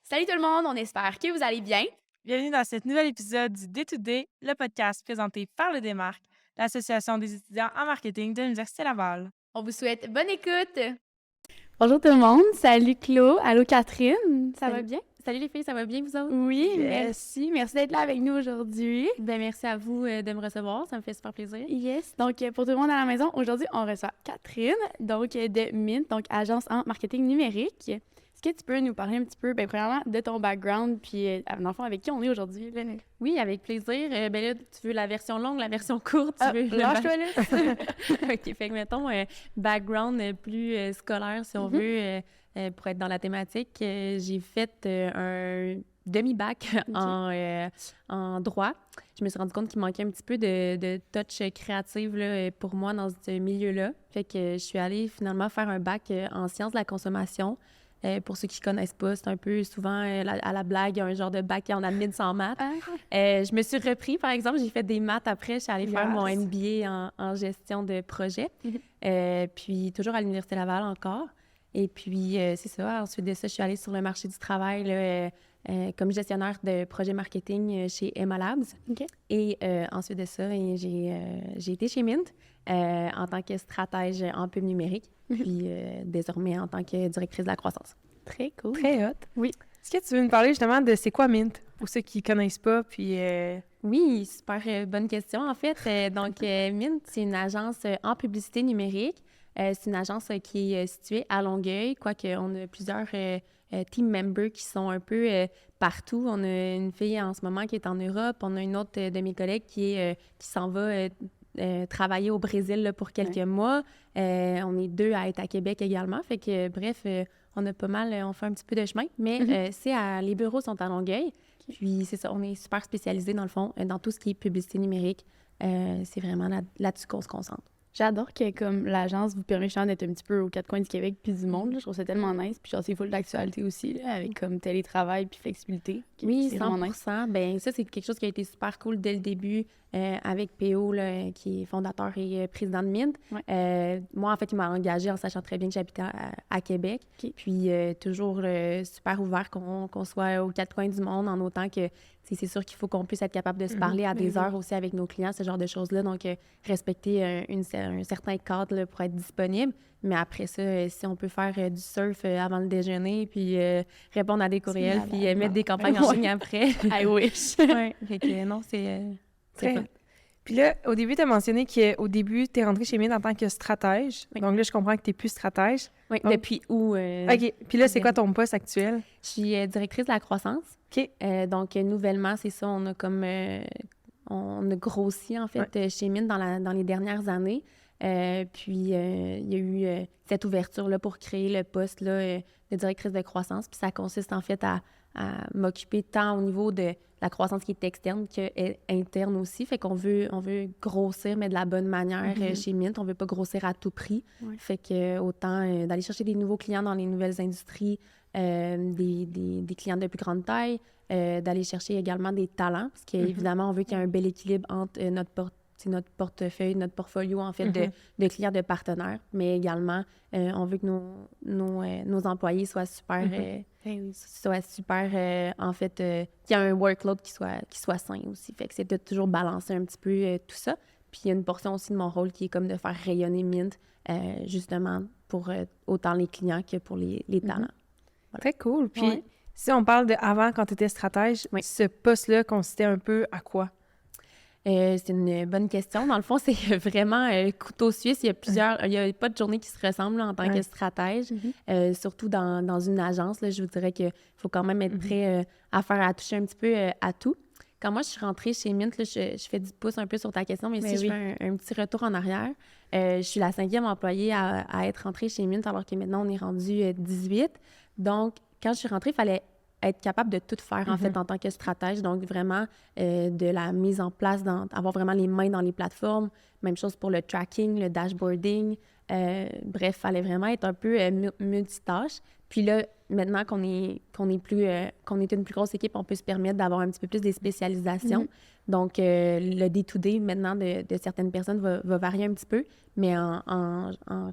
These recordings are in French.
Salut tout le monde, on espère que vous allez bien. Bienvenue dans cet nouvel épisode du Day-to-Day, le podcast présenté par le Démarque, l'Association des étudiants en marketing de l'Université Laval. On vous souhaite bonne écoute. Bonjour tout le monde, salut Claude, allô Catherine, ça va Salut. bien? Salut les filles, ça va bien vous autres? Oui, Yes. merci d'être là avec nous aujourd'hui. Ben merci à vous de me recevoir, ça me fait super plaisir. Yes, donc pour tout le monde à la maison, aujourd'hui on reçoit Catherine, donc de Mint, donc agence en marketing numérique. Est-ce que tu peux nous parler un petit peu, premièrement, de ton background, puis dans le fond, avec qui on est aujourd'hui? Là? Oui, avec plaisir. Ben là, tu veux la version longue, la version courte? Tu veux Lâche-toi là! OK, fait que mettons, background plus scolaire, si on veut, pour être dans la thématique. J'ai fait un demi-bac en droit. Je me suis rendu compte qu'il manquait un petit peu de touch créative là, pour moi dans ce milieu-là. Fait que je suis allée finalement faire un bac en sciences de la consommation. Pour ceux qui ne connaissent pas, c'est un peu souvent à la blague, un genre de bac en admin sans maths. Ah, Je me suis repris, par exemple, j'ai fait des maths après, je suis allée faire mon Yes. MBA en gestion de projet, Mhm. puis toujours à l'Université Laval encore. Et puis, c'est ça, ensuite de ça, je suis allée sur le marché du travail là, comme gestionnaire de projet marketing chez Emma Labs. OK. Et ensuite de ça, j'ai été chez Mint en tant que stratège en pub numérique, puis désormais en tant que directrice de la croissance. Très cool. Très hot. Oui. Est-ce que tu veux nous parler justement de c'est quoi Mint, pour ceux qui ne connaissent pas, puis... Oui, super bonne question en fait. Donc, Mint, c'est une agence en publicité numérique. C'est une agence qui est située à Longueuil, quoique on a plusieurs team members qui sont un peu partout. On a une fille en ce moment qui est en Europe. On a une autre de mes collègues qui s'en va travailler au Brésil là, pour quelques mois. On est deux à être à Québec également. Fait que, bref, on a pas mal, on fait un petit peu de chemin. Mais les bureaux sont à Longueuil. Puis c'est ça, on est super spécialisé dans le fond, dans tout ce qui est publicité numérique. C'est vraiment là-dessus qu'on se concentre. J'adore que comme l'agence vous permet justement d'être un petit peu aux quatre coins du Québec puis du monde. Là. Je trouve ça tellement nice. Puis genre, c'est full d'actualité aussi, là, avec comme télétravail puis flexibilité. Oui, C'est 100 vraiment nice. Ben ça, c'est quelque chose qui a été super cool dès le début avec PO, là, qui est fondateur et président de Mint. Ouais. Moi, en fait, il m'a engagée en sachant très bien que j'habitais à Québec. OK. Puis toujours super ouvert qu'on soit aux quatre coins du monde, en autant que c'est sûr qu'il faut qu'on puisse être capable de se parler à des heures aussi avec nos clients, ce genre de choses-là. Donc, respecter un certain cadre là, pour être disponible. Mais après ça, si on peut faire du surf avant le déjeuner, puis répondre à des courriels, malade, puis non? mettre des campagnes en ligne après. I wish. Ouais, fait que non, c'est Très fun. hot. Puis là, au début, tu as mentionné qu'au début, tu es rentrée chez Mint en tant que stratège. Oui. Donc là, je comprends que tu n'es plus stratège. Oui, Donc- depuis où? OK. Puis là, c'est quoi ton poste actuel? Je suis directrice de la croissance. OK. Donc, nouvellement, c'est ça, on a comme... on a grossi, en fait, chez Mint dans les dernières années. Puis, il y a eu cette ouverture-là pour créer le poste là, de directrice de croissance. Puis, ça consiste, en fait, à m'occuper tant au niveau de la croissance qui est externe que interne aussi. Fait qu'on veut grossir, mais de la bonne manière chez Mint. On veut pas grossir à tout prix. Ouais. Fait que autant d'aller chercher des nouveaux clients dans les nouvelles industries, des clients de plus grande taille, d'aller chercher également des talents, parce qu'évidemment, on veut qu'il y ait un bel équilibre entre notre portefeuille, notre portfolio, en fait, de clients, de partenaires, mais également, on veut que nos employés soient super, en fait, qu'il y ait un workload qui soit sain aussi. Fait que c'est de toujours balancer un petit peu tout ça. Puis il y a une portion aussi de mon rôle qui est comme de faire rayonner Mint, justement, pour autant les clients que pour les talents. Très cool. Puis Ouais. si on parle de avant, quand tu étais stratège, Oui. ce poste-là consistait un peu à quoi? C'est une bonne question. Dans le fond, c'est vraiment couteau suisse. Il y a pas de journée qui se ressemble là, en tant que stratège, surtout dans une agence. Là, je vous dirais qu'il faut quand même être prêt à toucher un petit peu à tout. Quand moi, je suis rentrée chez Mint, là, je fais du pouce un peu sur ta question, mais si je fais un petit retour en arrière, je suis la 5e employée à être rentrée chez Mint, alors que maintenant, on est rendu 18. Donc, quand je suis rentrée, il fallait être capable de tout faire, en fait, en tant que stratège. Donc, vraiment, de la mise en place, avoir vraiment les mains dans les plateformes. Même chose pour le tracking, le dashboarding. Bref, il fallait vraiment être un peu multitâche. Puis là, maintenant qu'on est une plus grosse équipe, on peut se permettre d'avoir un petit peu plus des spécialisations. Donc, le day-to-day, maintenant, de certaines personnes va varier un petit peu. Mais en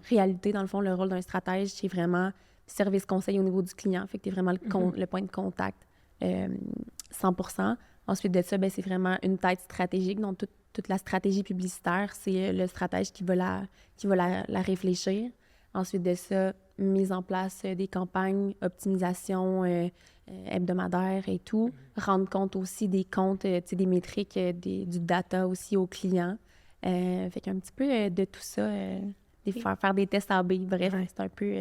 réalité, dans le fond, le rôle d'un stratège, c'est vraiment service conseil au niveau du client. Fait que tu es vraiment le point de contact 100%. Ensuite de ça, c'est vraiment une tête stratégique. Donc, toute la stratégie publicitaire, c'est le stratège qui va la réfléchir. Ensuite de ça, mise en place des campagnes, optimisation hebdomadaire et tout. Rendre compte aussi des comptes, des métriques, du data aussi aux clients. Fait qu'un petit peu de tout ça, faire des tests A/B. Bref, c'est un peu...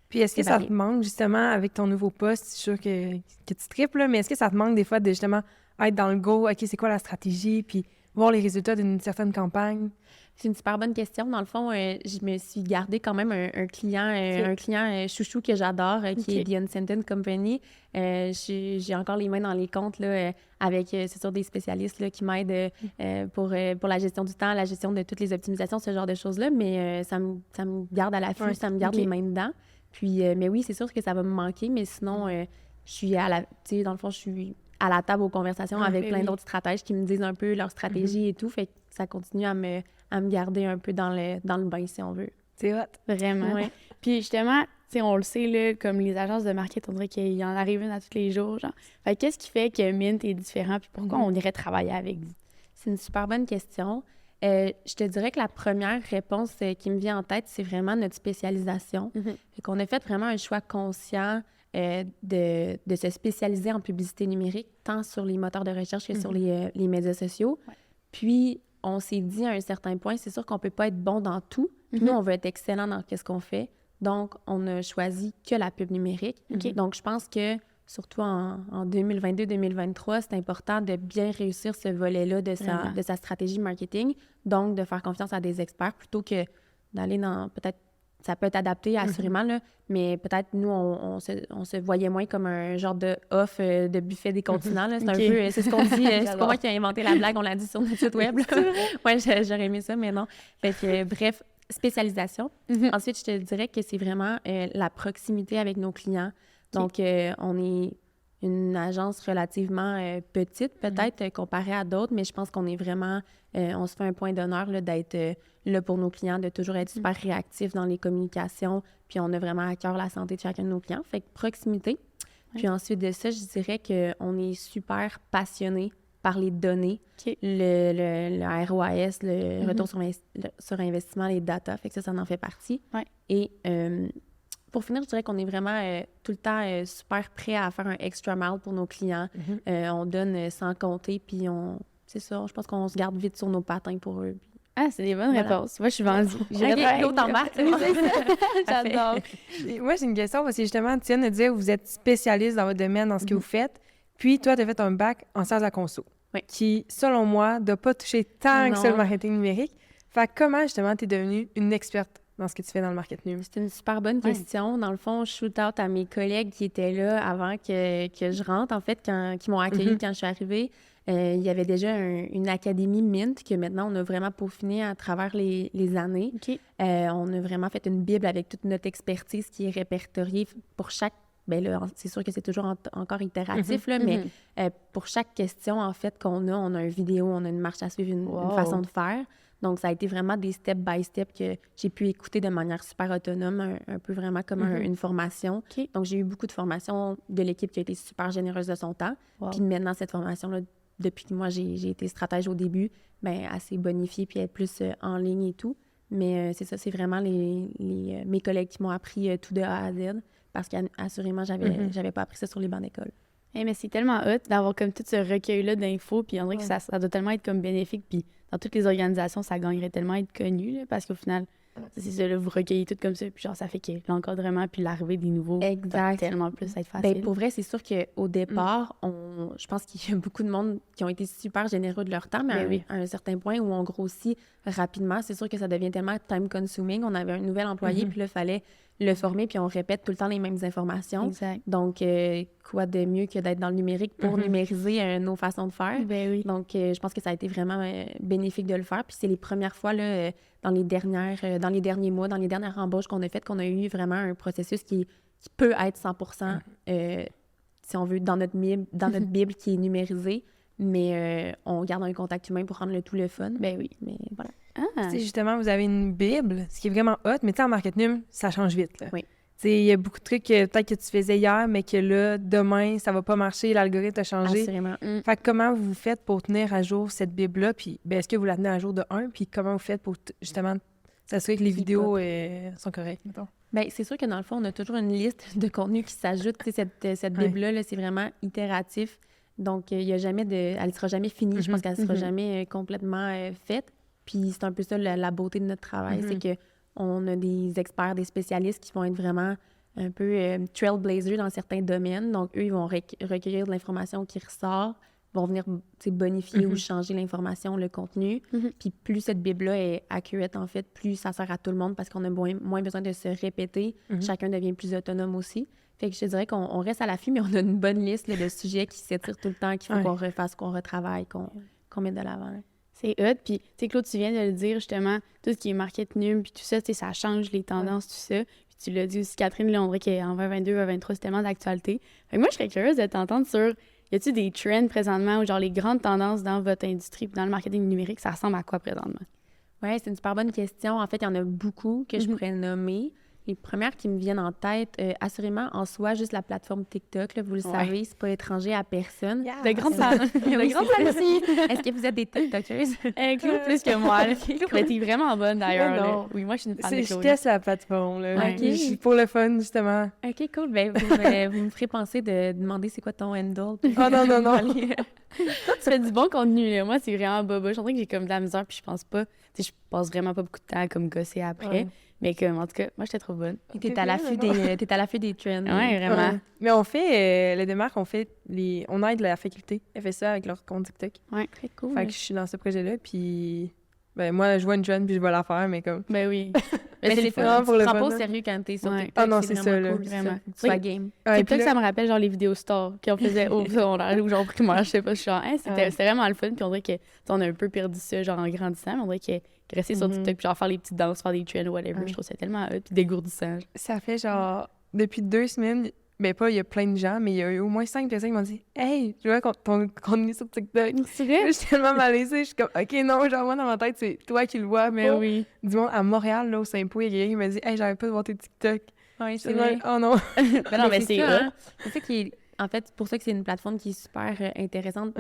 Puis est-ce que ça te manque, justement, avec ton nouveau poste? Je suis sûre que tu triples, là, mais est-ce que ça te manque des fois de, justement, être dans le go, OK, c'est quoi la stratégie, puis voir les résultats d'une certaine campagne? C'est une super bonne question. Dans le fond, je me suis gardée quand même un client chouchou que j'adore, qui est The Unscented Company. J'ai encore les mains dans les comptes là, avec, c'est sûr, des spécialistes là, qui m'aident pour la gestion du temps, la gestion de toutes les optimisations, ce genre de choses-là, mais ça me garde à l'affût, ça me garde les mains dedans. Puis, mais oui, c'est sûr que ça va me manquer, mais sinon, je suis dans le fond, je suis à la table aux conversations avec plein d'autres stratèges qui me disent un peu leur stratégie et tout. Fait que ça continue à me garder un peu dans le bain, si on veut. C'est hot. Vraiment. Ouais. Puis justement, on le sait, là, comme les agences de marketing, on dirait qu'il y en arrive une à tous les jours. Genre. Fait qu'est-ce qui fait que Mint est différent? Puis pourquoi on irait travailler avec vous? C'est une super bonne question. Je te dirais que la première réponse qui me vient en tête, c'est vraiment notre spécialisation. Fait qu'on a fait vraiment un choix conscient de se spécialiser en publicité numérique, tant sur les moteurs de recherche que sur les médias sociaux. Ouais. Puis, on s'est dit à un certain point, c'est sûr qu'on peut pas être bon dans tout. Puis nous, on veut être excellent dans ce qu'on fait. Donc, on a choisi que la pub numérique. Donc, je pense que, surtout en 2022-2023, c'est important de bien réussir ce volet-là de sa stratégie marketing. Donc, de faire confiance à des experts plutôt que d'aller dans peut-être... Ça peut être adapté, assurément, là, mais peut-être, nous, on se voyait moins comme un genre de off de buffet des continents. Là. C'est un peu... C'est ce qu'on dit. C'est pas moi qui ai inventé la blague, on l'a dit sur notre site web. Oui, j'aurais aimé ça, mais non. Fait que, bref, spécialisation. Ensuite, je te dirais que c'est vraiment la proximité avec nos clients. Donc, on est une agence relativement petite, peut-être, comparée à d'autres, mais je pense qu'on est vraiment... on se fait un point d'honneur là, d'être là pour nos clients, de toujours être super réactif dans les communications, puis on a vraiment à cœur la santé de chacun de nos clients. Fait que proximité. Puis ensuite de ça, je dirais qu'on est super passionné par les données, le ROAS, le retour sur investissement, les data, fait que ça en fait partie. Et... pour finir, je dirais qu'on est vraiment tout le temps super prêt à faire un extra mile pour nos clients. On donne sans compter, puis c'est ça, je pense qu'on se garde vite sur nos patins pour eux. Ah, c'est des bonnes réponses. Moi, je suis vendue. L'autre en bas, j'adore. Moi, j'ai une question, parce que justement, tu viens de dire que vous êtes spécialiste dans votre domaine, dans ce que vous faites, puis toi, tu as fait un bac en sciences de la conso, qui, selon moi, ne doit pas toucher tant que ça le marketing numérique. Fait que comment, justement, tu es devenue une experte dans ce que tu fais dans le marketing? C'est une super bonne question. Dans le fond, je shoot out à mes collègues qui étaient là avant que je rentre, en fait, qui m'ont accueillie quand je suis arrivée. Il y avait déjà une académie Mint que maintenant, on a vraiment peaufiné à travers les années. On a vraiment fait une bible avec toute notre expertise qui est répertoriée pour chaque... Bien là, c'est sûr que c'est toujours encore itératif, là, mais pour chaque question, en fait, qu'on a, on a une vidéo, on a une marche à suivre, une façon de faire. Donc, ça a été vraiment des step by step que j'ai pu écouter de manière super autonome, un peu vraiment comme une formation. Donc, j'ai eu beaucoup de formations de l'équipe qui a été super généreuse de son temps. Puis maintenant, cette formation-là, depuis que moi, j'ai été stratège au début, bien, assez bonifiée puis être plus en ligne et tout. Mais c'est ça, c'est vraiment mes collègues qui m'ont appris tout de A à Z parce qu'assurément, j'avais pas appris ça sur les bancs d'école. Hey, mais c'est tellement hot d'avoir comme tout ce recueil-là d'infos, puis on dirait que ça doit tellement être comme bénéfique, puis dans toutes les organisations, ça gagnerait tellement à être connu, là, parce qu'au final, c'est ça, là, vous recueillez tout comme ça, puis genre, ça fait que l'encadrement puis l'arrivée des nouveaux va tellement plus être facile. Ben, pour vrai, c'est sûr qu'au départ, je pense qu'il y a beaucoup de monde qui ont été super généreux de leur temps, mais à un certain point où on grossit rapidement, c'est sûr que ça devient tellement time-consuming. On avait un nouvel employé, puis là, il fallait le former, puis on répète tout le temps les mêmes informations. Exact. Donc, quoi de mieux que d'être dans le numérique pour numériser nos façons de faire. Ben oui. Donc, je pense que ça a été vraiment bénéfique de le faire. Puis c'est les premières fois, là, dans les derniers mois, dans les dernières embauches qu'on a faites, qu'on a eu vraiment un processus qui peut être 100%, si on veut, dans notre Bible qui est numérisée, mais on garde un contact humain pour rendre le tout le fun. Ben oui. Mais voilà. Justement, vous avez une Bible, ce qui est vraiment hot, mais tu sais, en marketing, ça change vite. Là. Oui. il y a beaucoup de trucs que peut-être que tu faisais hier, mais que là, demain, ça va pas marcher, l'algorithme a changé. Assurément. Fait que comment vous faites pour tenir à jour cette Bible-là? Puis est-ce que vous la tenez à jour de un? Puis comment vous faites pour justement s'assurer que les vidéos sont correctes, mettons? Bien, c'est sûr que dans le fond, on a toujours une liste de contenus qui s'ajoute. Tu sais, cette Bible-là, là, c'est vraiment itératif. Donc, il y a jamais elle ne sera jamais finie. Je pense qu'elle ne sera jamais complètement faite. Puis c'est un peu ça la beauté de notre travail, c'est que on a des experts, des spécialistes qui vont être vraiment un peu trailblazers dans certains domaines. Donc, eux, ils vont recueillir de l'information qui ressort, vont venir bonifier ou changer l'information, le contenu. Puis plus cette Bible-là est accurate, en fait, plus ça sert à tout le monde parce qu'on a moins besoin de se répéter. Chacun devient plus autonome aussi. Fait que je te dirais qu'on reste à l'affût, mais on a une bonne liste là, de sujets qui s'étirent tout le temps, qu'il faut qu'on refasse, qu'on retravaille, qu'on mette de l'avant. C'est hot. Puis, tu sais, Claude, tu viens de le dire, justement, tout ce qui est marketing, puis tout ça, tu sais, ça change les tendances, tout ça. Puis tu l'as dit aussi, Catherine, là, on dirait qu'en 2022, 2023, c'est tellement d'actualité. Fait que moi, je serais curieuse de t'entendre sur, y a-tu des trends présentement ou genre les grandes tendances dans votre industrie, puis dans le marketing numérique, ça ressemble à quoi présentement? Oui, c'est une super bonne question. En fait, il y en a beaucoup que je pourrais nommer. Les premières qui me viennent en tête, assurément, en soi, juste la plateforme TikTok, là, vous le savez, c'est pas étranger à personne. De grandes places aussi. Est-ce que vous êtes des TikTokers? Claude, plus que moi. Mais t'es vraiment bonne, d'ailleurs. Non. Oui, moi, je suis une fan de Je Claude. teste la plateforme, là. Je suis pour le fun, justement. OK, cool. Ben, vous me ferez penser de demander c'est quoi ton handle. Oh non. Toi, tu fais du bon contenu, là. Moi, c'est vraiment bobo. Je sens que j'ai comme de la misère, puis je pense pas... Tu sais, je passe vraiment pas beaucoup de temps à comme gosser après. Ouais. Mais comme, en tout cas, moi, j'étais trop bonne. T'es à l'affût des trends. Ouais, vraiment. Mais on fait, les démarques, on aide la faculté. Elle fait ça avec leur compte TikTok. Ouais, très cool. Fait que je suis dans ce projet-là, puis... Ben, moi, je vois une trend, puis je vais la faire, mais comme... Ben oui. Mais c'est vraiment pour le prends fun. pas au sérieux quand t'es sur Ouais. TikTok. Ah non, c'est ça, là. Cool, Vraiment. Faut que tu sois game. TikTok, ça me rappelle genre les vidéos stars qu'on faisait au secondaire ou genre primaire, je sais pas. Je suis genre, hein, c'était vraiment le fun. Puis on dirait que, on a un peu perdu ça genre en grandissant, mais on dirait que rester sur TikTok, puis genre faire les petites danses, faire des trends ou whatever, je trouve ça tellement hot, puis dégourdissant. Ça fait genre... Depuis 2 semaines... Ben pas, il y a plein de gens, mais il y a eu au moins 5 personnes qui m'ont dit « Hey, je vois ton contenu sur TikTok. » C'est vrai? Je suis tellement malaisée. Je suis comme « OK, non, genre moi, dans ma tête, c'est toi qui le vois. » Mais oui. Du monde à Montréal, là, au Saint-Pau, il y a quelqu'un qui m'a dit « Hey, j'arrive pas de voir tes TikTok. » Oui, C'est vrai. Oh non. Ben non, mais c'est ça, hot. hein. C'est ça qui est... En fait, c'est pour ça que c'est une plateforme qui est super intéressante.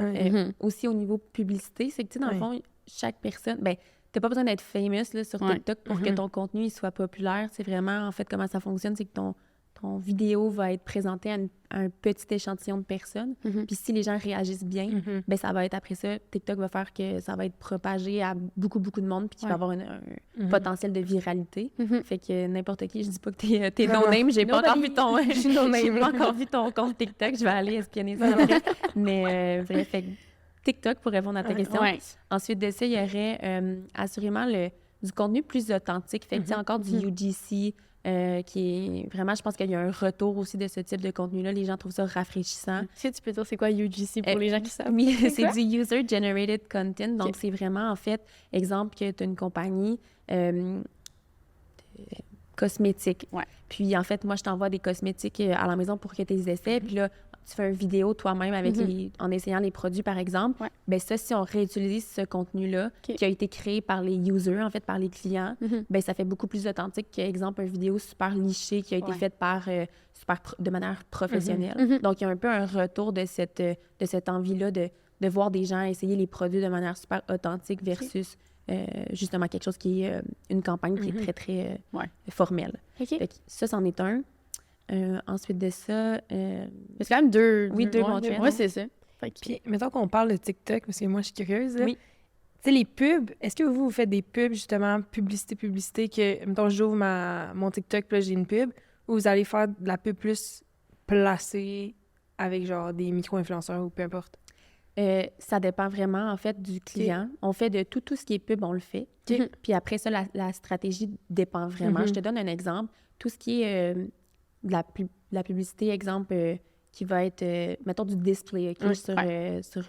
Aussi au niveau publicité, c'est que, tu sais, dans le fond, chaque personne... Ben, t'as pas besoin d'être famous là, sur TikTok pour que ton contenu il soit populaire. C'est vraiment, en fait, comment ça fonctionne, c'est que ton vidéo va être présentée à un petit échantillon de personnes. Puis si les gens réagissent bien, ben ça va être après ça, TikTok va faire que ça va être propagé à beaucoup de monde puis qu'il va avoir un potentiel de viralité. Fait que n'importe qui, je dis pas que t'es no-name, j'ai pas encore vu ton compte TikTok, je vais aller espionner ça après. Mais bref, fait que TikTok pour répondre à ta question. Ouais. Ensuite de ça, il y aurait assurément du contenu plus authentique. Fait que tu sais, encore du UGC, qui est vraiment, je pense qu'il y a un retour aussi de ce type de contenu-là. Les gens trouvent ça rafraîchissant. Est-ce que tu peux dire c'est quoi UGC pour les gens qui savent? Oui, c'est du User Generated Content. Donc, c'est vraiment, en fait, exemple que tu as une compagnie cosmétique. Ouais. Puis, en fait, moi, je t'envoie des cosmétiques à la maison pour que tu les essaies. Puis là, tu fais une vidéo toi-même avec en essayant les produits, par exemple. Ouais. Bien, ça, si on réutilise ce contenu-là, qui a été créé par les users, en fait, par les clients, bien, ça fait beaucoup plus authentique qu'exemple, une vidéo super lichée qui a été faite par de manière professionnelle. Donc, il y a un peu un retour de cette envie-là de voir des gens essayer les produits de manière super authentique versus justement quelque chose qui est une campagne qui est très, très formelle. Fait que ça, c'en est un. Ensuite de ça... C'est quand même deux... Oui, deux bons trends. Oui, c'est ça. Puis, mettons qu'on parle de TikTok, parce que moi, je suis curieuse. Oui. Tu sais, les pubs, est-ce que vous faites des pubs, justement, publicité, que, mettons, j'ouvre mon TikTok, puis là, j'ai une pub, ou vous allez faire de la pub plus placée avec, genre, des micro-influenceurs ou peu importe? Ça dépend vraiment, en fait, du client. On fait de tout ce qui est pub, on le fait. Puis après ça, la stratégie dépend vraiment. Je te donne un exemple. Tout ce qui est de la publicité, exemple, qui va être, mettons, du display sur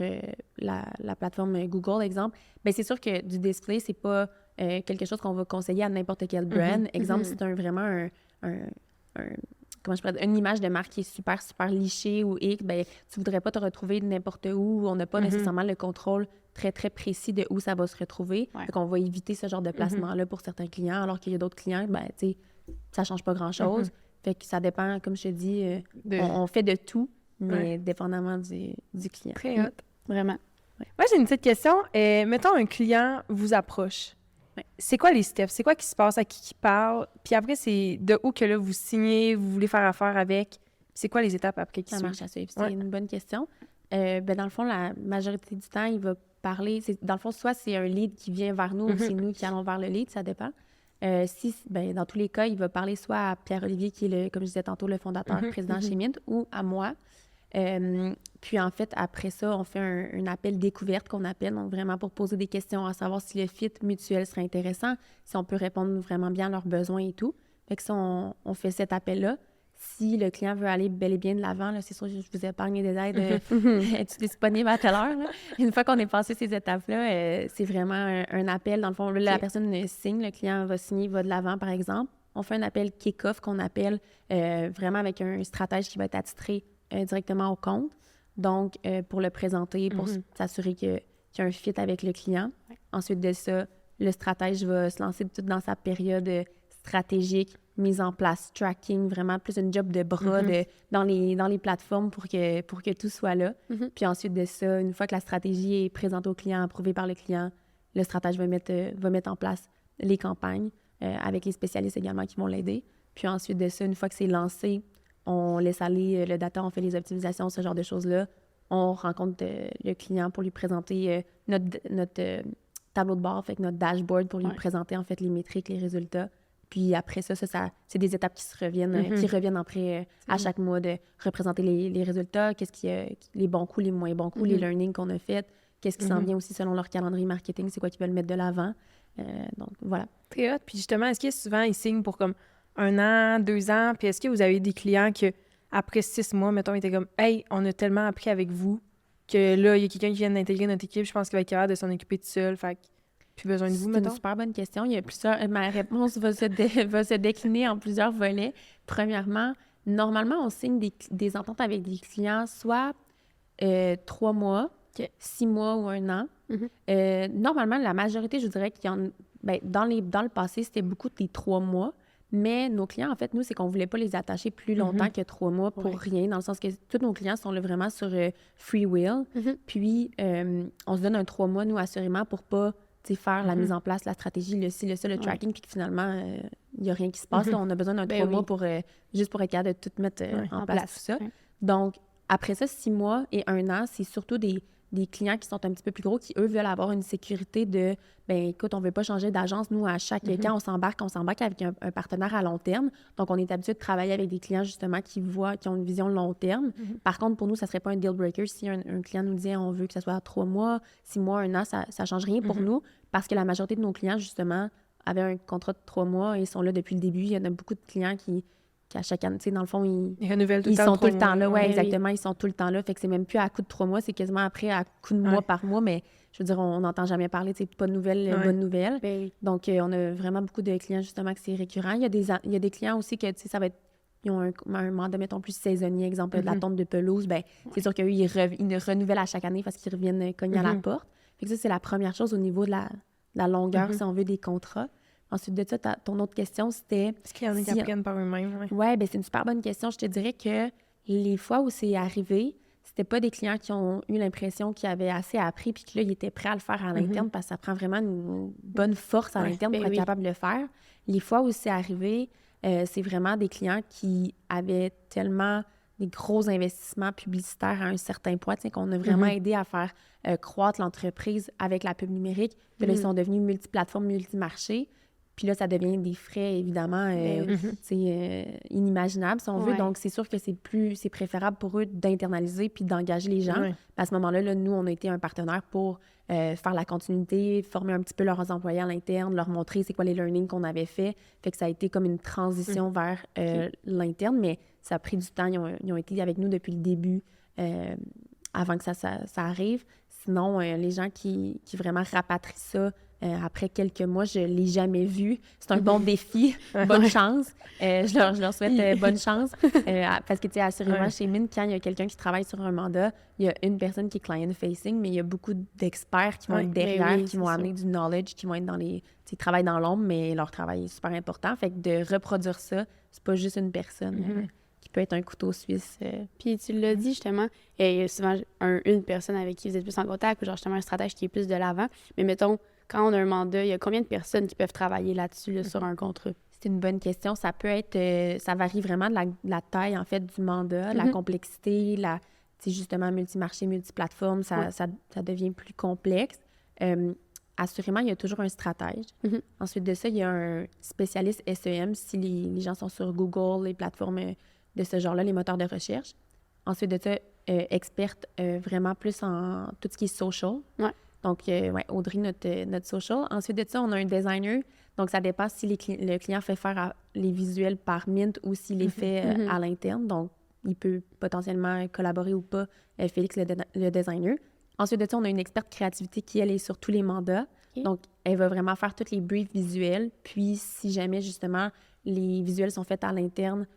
la plateforme Google, exemple, bien, c'est sûr que du display, c'est pas quelque chose qu'on va conseiller à n'importe quel brand. Exemple, si c'est vraiment comment je pourrais dire, une image de marque qui est super, super lichée ou X, bien, tu voudrais pas te retrouver n'importe où. On n'a pas nécessairement le contrôle très, très précis de où ça va se retrouver. Ouais. Donc, on va éviter ce genre de placement-là pour certains clients, alors qu'il y a d'autres clients, ben, tu sais, ça change pas grand-chose. Fait que ça dépend, comme je te dis, on fait de tout, mais dépendamment du client. Très hot. Vraiment. Moi, j'ai une petite question. Mettons, un client vous approche. Ouais. C'est quoi les steps? C'est quoi qui se passe? À qui parle? Puis après, c'est de où que là, vous signez, vous voulez faire affaire avec? C'est quoi les étapes après qui Ça suivent? marche à suivre. C'est une bonne question. Dans le fond, la majorité du temps, il va parler... Dans le fond, soit c'est un lead qui vient vers nous ou c'est nous qui allons vers le lead, ça dépend. Dans tous les cas, il va parler soit à Pierre-Olivier, qui est, comme je disais tantôt, le fondateur, président chez Mint, ou à moi. Puis en fait, après ça, on fait un appel découverte qu'on appelle, donc vraiment pour poser des questions, à savoir si le fit mutuel serait intéressant, si on peut répondre vraiment bien à leurs besoins et tout. Fait que ça, on fait cet appel-là. Si le client veut aller bel et bien de l'avant, là, c'est sûr que je vous épargne des aides. Es-tu disponible à telle heure? Là? Une fois qu'on est passé ces étapes-là, c'est vraiment un appel. Dans le fond, la personne signe, le client va signer, va de l'avant, par exemple. On fait un appel kick-off qu'on appelle vraiment avec un stratège qui va être attitré directement au compte. Donc, pour le présenter, pour s'assurer qu'il y a un fit avec le client. Ouais. Ensuite de ça, le stratège va se lancer tout dans sa période stratégique, mise en place, tracking, vraiment plus une job de bras dans les plateformes pour que tout soit là. Puis ensuite de ça, une fois que la stratégie est présentée au client, approuvée par le client, le stratège va mettre en place les campagnes avec les spécialistes également qui vont l'aider. Puis ensuite de ça, une fois que c'est lancé, on laisse aller le data, on fait les optimisations, ce genre de choses-là. On rencontre le client pour lui présenter notre tableau de bord, fait que notre dashboard pour lui présenter en fait les métriques, les résultats. Puis après ça c'est des étapes qui reviennent après à chaque mois de représenter les résultats, qu'est-ce qui les bons coups, les moins bons coups, les learnings qu'on a fait, qu'est-ce qui s'en vient aussi selon leur calendrier marketing, c'est quoi qu'ils veulent mettre de l'avant. Donc voilà. Très hot. Puis justement, est-ce que souvent ils signent pour comme 1 an, 2 ans, puis est-ce que vous avez des clients que après 6 mois, mettons, ils étaient comme « Hey, on a tellement appris avec vous que là, il y a quelqu'un qui vient d'intégrer notre équipe, je pense qu'il va être capable de s'en occuper tout seul, fait que plus besoin de vous, mettons. » C'est une super bonne question. Il y a ma réponse va se décliner en plusieurs volets. Premièrement, normalement, on signe des ententes avec des clients soit 3 mois, 6 mois ou 1 an. Normalement, la majorité, je dirais qu'il y en... dans le passé, c'était beaucoup des 3 mois. Mais nos clients, en fait, nous, c'est qu'on ne voulait pas les attacher plus longtemps que 3 mois pour rien, dans le sens que tous nos clients sont là vraiment sur free will. Puis, on se donne un 3 mois, nous, assurément, pour pas faire la mise en place, la stratégie, le ci, le ça, le tracking, puis que finalement, il n'y a rien qui se passe. Là, on a besoin d'un 3 mois pour juste pour être capable de tout mettre en place, tout ça. Donc, après ça, 6 mois et 1 an, c'est surtout des clients qui sont un petit peu plus gros, qui, eux, veulent avoir une sécurité de, écoute, on ne veut pas changer d'agence. Nous, à chaque quand on s'embarque avec un partenaire à long terme. Donc, on est habitué de travailler avec des clients, justement, qui ont une vision long terme. Par contre, pour nous, ça ne serait pas un deal breaker si un client nous dit, on veut que ça soit 3 mois, 6 mois, 1 an, ça ne change rien pour nous, parce que la majorité de nos clients, justement, avaient un contrat de 3 mois et sont là depuis le début. Il y en a beaucoup de clients qui à chaque année, tu sais, dans le fond, ils renouvellent ils sont tout le temps là. Oui, exactement. Ils sont tout le temps là. Fait que c'est même plus à coup de 3 mois, c'est quasiment après à coup de mois par mois. Mais je veux dire, on n'entend jamais parler, tu sais, pas de nouvelles, bonnes nouvelles. Donc, on a vraiment beaucoup de clients, justement, que c'est récurrent. Il y a des clients aussi que, tu sais, ça va être... Ils ont un mandat, mettons, plus saisonnier, exemple, de la tonte de pelouse. C'est sûr qu'eux, ils renouvellent à chaque année parce qu'ils reviennent cogner à la porte. Fait que ça, c'est la première chose au niveau de la longueur, si on veut, des contrats. Ensuite de ça, ton autre question, c'était... Est-ce qu'il y en a qui apprennent par eux-mêmes? Oui, c'est une super bonne question. Je te dirais que les fois où c'est arrivé, c'était pas des clients qui ont eu l'impression qu'ils avaient assez appris puis que là, ils étaient prêts à le faire à l'interne parce que ça prend vraiment une bonne force à l'interne pour être capable de le faire. Les fois où c'est arrivé, c'est vraiment des clients qui avaient tellement des gros investissements publicitaires à un certain point, qu'on a vraiment aidé à faire croître l'entreprise avec la pub numérique. Puis là, ils sont devenus multiplateformes, multimarchés. Puis là, ça devient des frais, évidemment, inimaginables, si on veut. Donc, c'est sûr que c'est préférable pour eux d'internaliser puis d'engager les gens. À ce moment-là, nous, on a été un partenaire pour faire la continuité, former un petit peu leurs employés à l'interne, leur montrer c'est quoi les learnings qu'on avait fait. Fait que ça a été comme une transition vers l'interne, mais ça a pris du temps. Ils ont été avec nous depuis le début avant que ça arrive. Sinon, les gens qui vraiment rapatrient ça après quelques mois, je ne l'ai jamais vu. C'est un bon défi. Bonne chance. Je leur souhaite bonne chance. Parce que, tu sais, assurément, chez Mint, quand il y a quelqu'un qui travaille sur un mandat, il y a une personne qui est client-facing, mais il y a beaucoup d'experts qui vont être derrière, qui vont amener du knowledge, qui vont être dans les... Ils travaillent dans l'ombre, mais leur travail est super important. Fait que de reproduire ça, c'est pas juste une personne qui peut être un couteau suisse. Puis tu l'as dit, justement, il y a souvent une personne avec qui vous êtes plus en contact, ou genre justement un stratège qui est plus de l'avant. Mais mettons, quand on a un mandat, il y a combien de personnes qui peuvent travailler là-dessus, là, sur un contrat? C'est une bonne question. Ça peut être... ça varie vraiment de la taille, en fait, du mandat, la complexité, justement, multimarché, multiplateforme, ça devient plus complexe. Assurément, il y a toujours un stratège. Ensuite de ça, il y a un spécialiste SEM si les gens sont sur Google, les plateformes de ce genre-là, les moteurs de recherche. Ensuite de ça, experte vraiment plus en tout ce qui est social. Donc, Audrey, notre social. Ensuite de ça, on a un designer. Donc, ça dépend si le client fait faire les visuels par Mint ou s'il les fait à l'interne. Donc, il peut potentiellement collaborer ou pas, Félix, le designer. Ensuite de ça, on a une experte créativité qui, elle, est sur tous les mandats. Donc, elle va vraiment faire tous les briefs visuels. Puis, si jamais, justement, les visuels sont faits à l'interne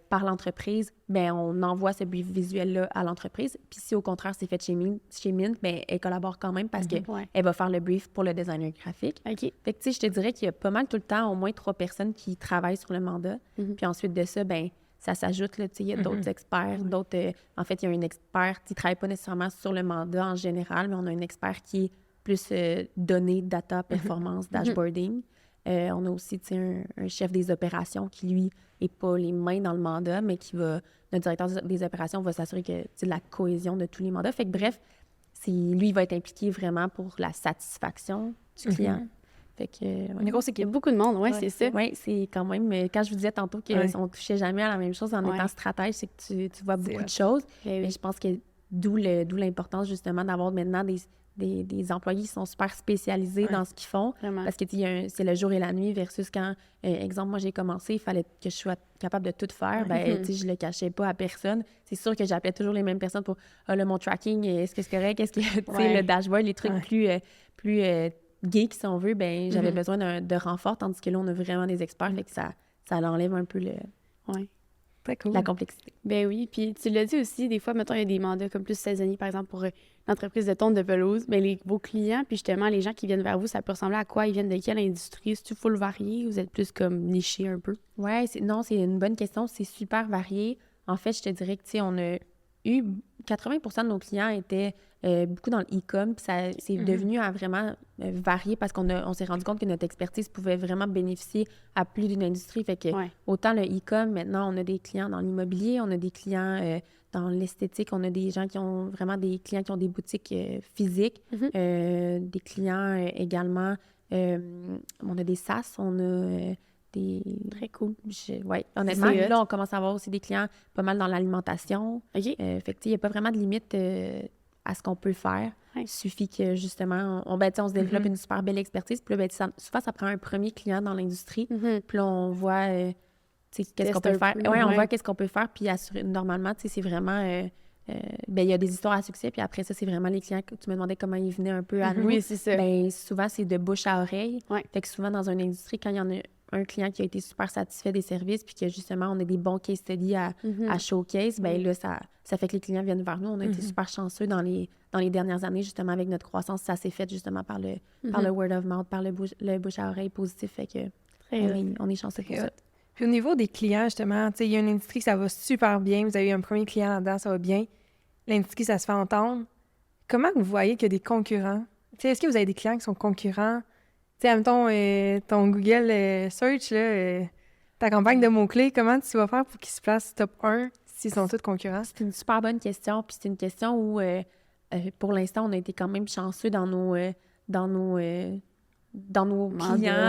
par l'entreprise, bien, on envoie ce brief visuel-là à l'entreprise. Puis, si au contraire, c'est fait chez Mint, bien, elle collabore quand même parce qu'elle va faire le brief pour le designer graphique. Fait que, tu sais, je te dirais qu'il y a pas mal tout le temps au moins 3 personnes qui travaillent sur le mandat. Puis ensuite de ça, bien, ça s'ajoute, là, tu sais, il y a d'autres experts, en fait, il y a un expert qui ne travaille pas nécessairement sur le mandat en général, mais on a un expert qui est plus données, data, performance, dashboarding. On a aussi, tu sais, un chef des opérations qui, lui, n'est pas les mains dans le mandat, mais qui va... Notre directeur des opérations va s'assurer que, tu sais, de la cohésion de tous les mandats. Fait que, bref, lui, il va être impliqué vraiment pour la satisfaction du client. Fait que, une grosse équipe. Il y a beaucoup de monde, c'est ça. Oui, c'est quand même... Quand je vous disais tantôt qu'on ne touchait jamais à la même chose en étant stratège, c'est que tu vois beaucoup de choses. Mais je pense que d'où l'importance, justement, d'avoir maintenant des employés qui sont super spécialisés dans ce qu'ils font. Vraiment. Parce que c'est le jour et la nuit versus quand, exemple, moi, j'ai commencé, il fallait que je sois capable de tout faire. Ben, tu sais, je le cachais pas à personne. C'est sûr que j'appelais toujours les mêmes personnes pour mon tracking, est-ce que c'est correct? Est-ce que, tu sais, le dashboard, les trucs plus geek, si on veut, ben j'avais besoin de renfort, tandis que là, on a vraiment des experts, fait que ça enlève un peu la complexité. Ben oui, puis tu l'as dit aussi, des fois, mettons, il y a des mandats comme plus saisonniers, par exemple, pour l'entreprise de tonte de pelouse, mais vos clients, puis justement, les gens qui viennent vers vous, ça peut ressembler à quoi? Ils viennent de quelle industrie? Est-ce full varié? Vous êtes plus comme niché un peu? Ouais, c'est une bonne question, c'est super varié. En fait, je te dirais que, tu sais, on a eu 80% de nos clients étaient beaucoup dans le e-com, puis ça c'est devenu à vraiment varier parce qu'on s'est rendu compte que notre expertise pouvait vraiment bénéficier à plus d'une industrie. Fait que autant le e-com, maintenant, on a des clients dans l'immobilier, on a des clients dans l'esthétique, on a des gens qui ont vraiment des clients qui ont des boutiques physiques, des clients également, on a des SaaS, on a Très cool. Honnêtement, là, on commence à avoir aussi des clients pas mal dans l'alimentation. Fait que, il n'y a pas vraiment de limite à ce qu'on peut faire. Il suffit que, justement, on se développe une super belle expertise. Puis là, souvent, ça prend un premier client dans l'industrie. Puis là, on voit qu'est-ce qu'on peut faire. On voit qu'est-ce qu'on peut faire. Puis normalement, c'est vraiment... il y a des histoires à succès. Puis après ça, c'est vraiment les clients que tu me demandais comment ils venaient un peu à nous. Oui, c'est ça. Souvent, c'est de bouche à oreille. Fait que souvent, dans une industrie, quand il y en a un client qui a été super satisfait des services, puis que justement, on a des bons case studies à showcase, bien là, ça fait que les clients viennent vers nous. On a été super chanceux dans les dernières années, justement, avec notre croissance. Ça s'est fait justement par le word of mouth, par le bouche à oreille positif. Fait que on est chanceux pour ça. Puis au niveau des clients, justement, tu sais, il y a une industrie, ça va super bien. Vous avez eu un premier client là-dedans, ça va bien. L'industrie, ça se fait entendre. Comment vous voyez qu'il y a des concurrents? Tu sais, est-ce que vous avez des clients qui sont concurrents? Tu sais, admettons, ton Google Search, là, ta campagne de mots-clés, comment tu vas faire pour qu'ils se placent top 1 s'ils sont tous concurrents? C'est une super bonne question. Puis c'est une question où, pour l'instant, on a été quand même chanceux dans nos clients,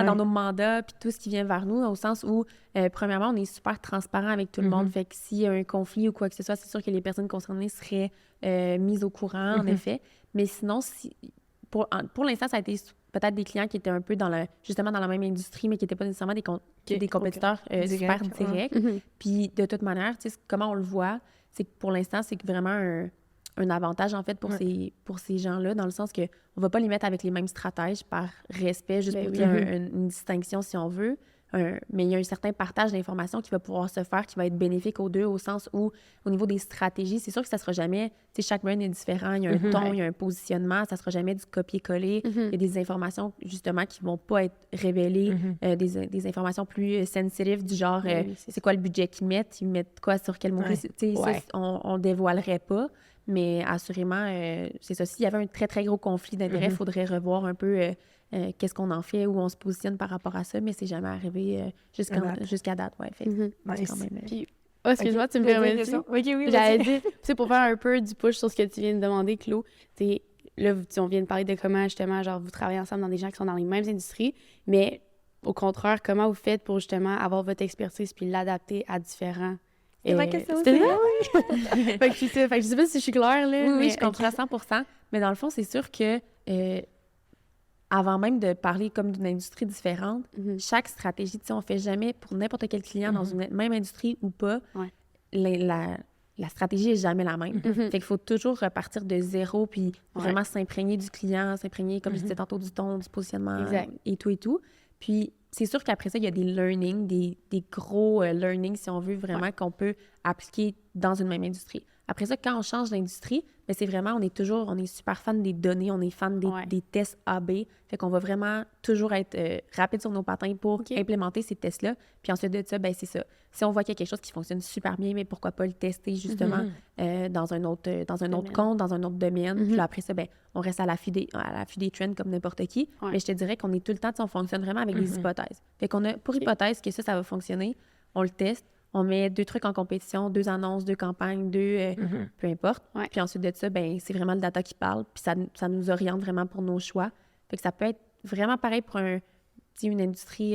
dans nos mandats, puis tout ce qui vient vers nous, au sens où, premièrement, on est super transparent avec tout le monde. Fait que s'il y a un conflit ou quoi que ce soit, c'est sûr que les personnes concernées seraient mises au courant, en effet. Mais sinon, pour l'instant, ça a été peut-être des clients qui étaient un peu justement dans la même industrie, mais qui n'étaient pas nécessairement des compétiteurs super directs. Puis de toute manière, tu sais, comment on le voit, c'est que pour l'instant, c'est vraiment un avantage, en fait, pour ces gens-là, dans le sens qu'on ne va pas les mettre avec les mêmes stratèges par respect, juste pour qu'il y ait une distinction, si on veut. Mais il y a un certain partage d'informations qui va pouvoir se faire, qui va être bénéfique aux deux, au sens où, au niveau des stratégies, c'est sûr que ça ne sera jamais... Tu sais, chaque brand est différent, il y a un ton, il y a un positionnement, ça ne sera jamais du copier-coller. Il y a des informations, justement, qui ne vont pas être révélées, des informations plus sensitives, du genre, c'est quoi le budget qu'ils mettent quoi, sur quel mot-clé. Tu sais, ça, on ne dévoilerait pas. Mais assurément, c'est ça. S'il y avait un très, très gros conflit d'intérêts, il faudrait revoir un peu qu'est-ce qu'on en fait, où on se positionne par rapport à ça, mais c'est jamais arrivé jusqu'à date. Ouais, fait. Quand même, Puis, excuse-moi, tu me permets de Oui, j'allais dire, pour faire un peu du push sur ce que tu viens de demander, Claude, là, on vient de parler de comment, justement, genre, vous travaillez ensemble dans des gens qui sont dans les mêmes industries, mais au contraire, comment vous faites pour, justement, avoir votre expertise puis l'adapter à différents... C'est ma question C'était aussi. fait que je sais pas si je suis claire, là. Oui, je comprends 100%. Mais dans le fond, c'est sûr que avant même de parler comme d'une industrie différente, chaque stratégie, tu sais, on fait jamais pour n'importe quel client dans une même industrie ou pas, la stratégie est jamais la même. Fait qu'il faut toujours repartir de zéro puis vraiment s'imprégner du client, s'imprégner, comme je disais tantôt, du ton, du positionnement et tout. Puis c'est sûr qu'après ça, il y a des learnings, des gros learnings, si on veut, vraiment, qu'on peut appliquer dans une même industrie. Après ça, quand on change d'industrie, bien, c'est vraiment, on est super fan des données, on est fan des tests A/B. Fait qu'on va vraiment toujours être rapide sur nos patins pour implémenter ces tests-là. Puis ensuite de ça, bien, c'est ça. Si on voit qu'il y a quelque chose qui fonctionne super bien, mais pourquoi pas le tester justement dans un autre compte, dans un autre domaine. Puis là, après ça, bien, on reste à l'affût des trends comme n'importe qui. Mais je te dirais qu'on est tout le temps, on fonctionne vraiment avec des hypothèses. Fait qu'on a, pour hypothèse que ça va fonctionner, on le teste. On met 2 trucs en compétition, 2 annonces, 2 campagnes, 2... peu importe. Puis ensuite de ça, ben c'est vraiment le data qui parle, puis ça nous oriente vraiment pour nos choix. Fait que ça peut être vraiment pareil pour une industrie...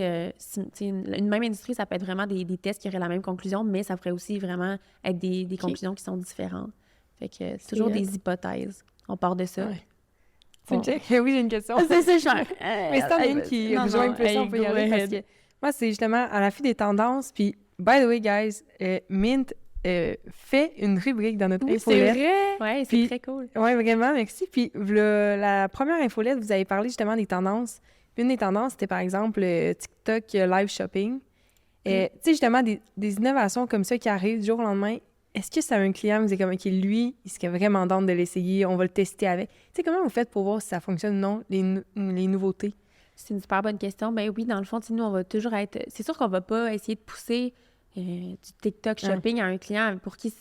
une même industrie, ça peut être vraiment des tests qui auraient la même conclusion, mais ça pourrait aussi vraiment être des conclusions qui sont différentes. Fait que c'est toujours des hypothèses. On part de ça. C'est une check? Oui, j'ai une question. C'est ça, je suis Mais c'est une qui rejoint un peu ça, on peut y aller, parce que moi, c'est justement à l'affût des tendances, puis by the way, guys, Mint fait une rubrique dans notre infolette. C'est vrai? Oui, c'est très cool. Oui, vraiment, merci. Puis la première infolette, vous avez parlé justement des tendances. Puis une des tendances, c'était par exemple TikTok live shopping. Tu sais, justement, des innovations comme ça qui arrivent du jour au lendemain. Est-ce que c'est un client, vous êtes comme, OK, lui, il serait vraiment d'âme de l'essayer, on va le tester avec. Tu sais, comment vous faites pour voir si ça fonctionne ou non, les nouveautés? C'est une super bonne question. Ben oui, dans le fond, nous, on va toujours être... C'est sûr qu'on va pas essayer de pousser du TikTok shopping à un client pour qui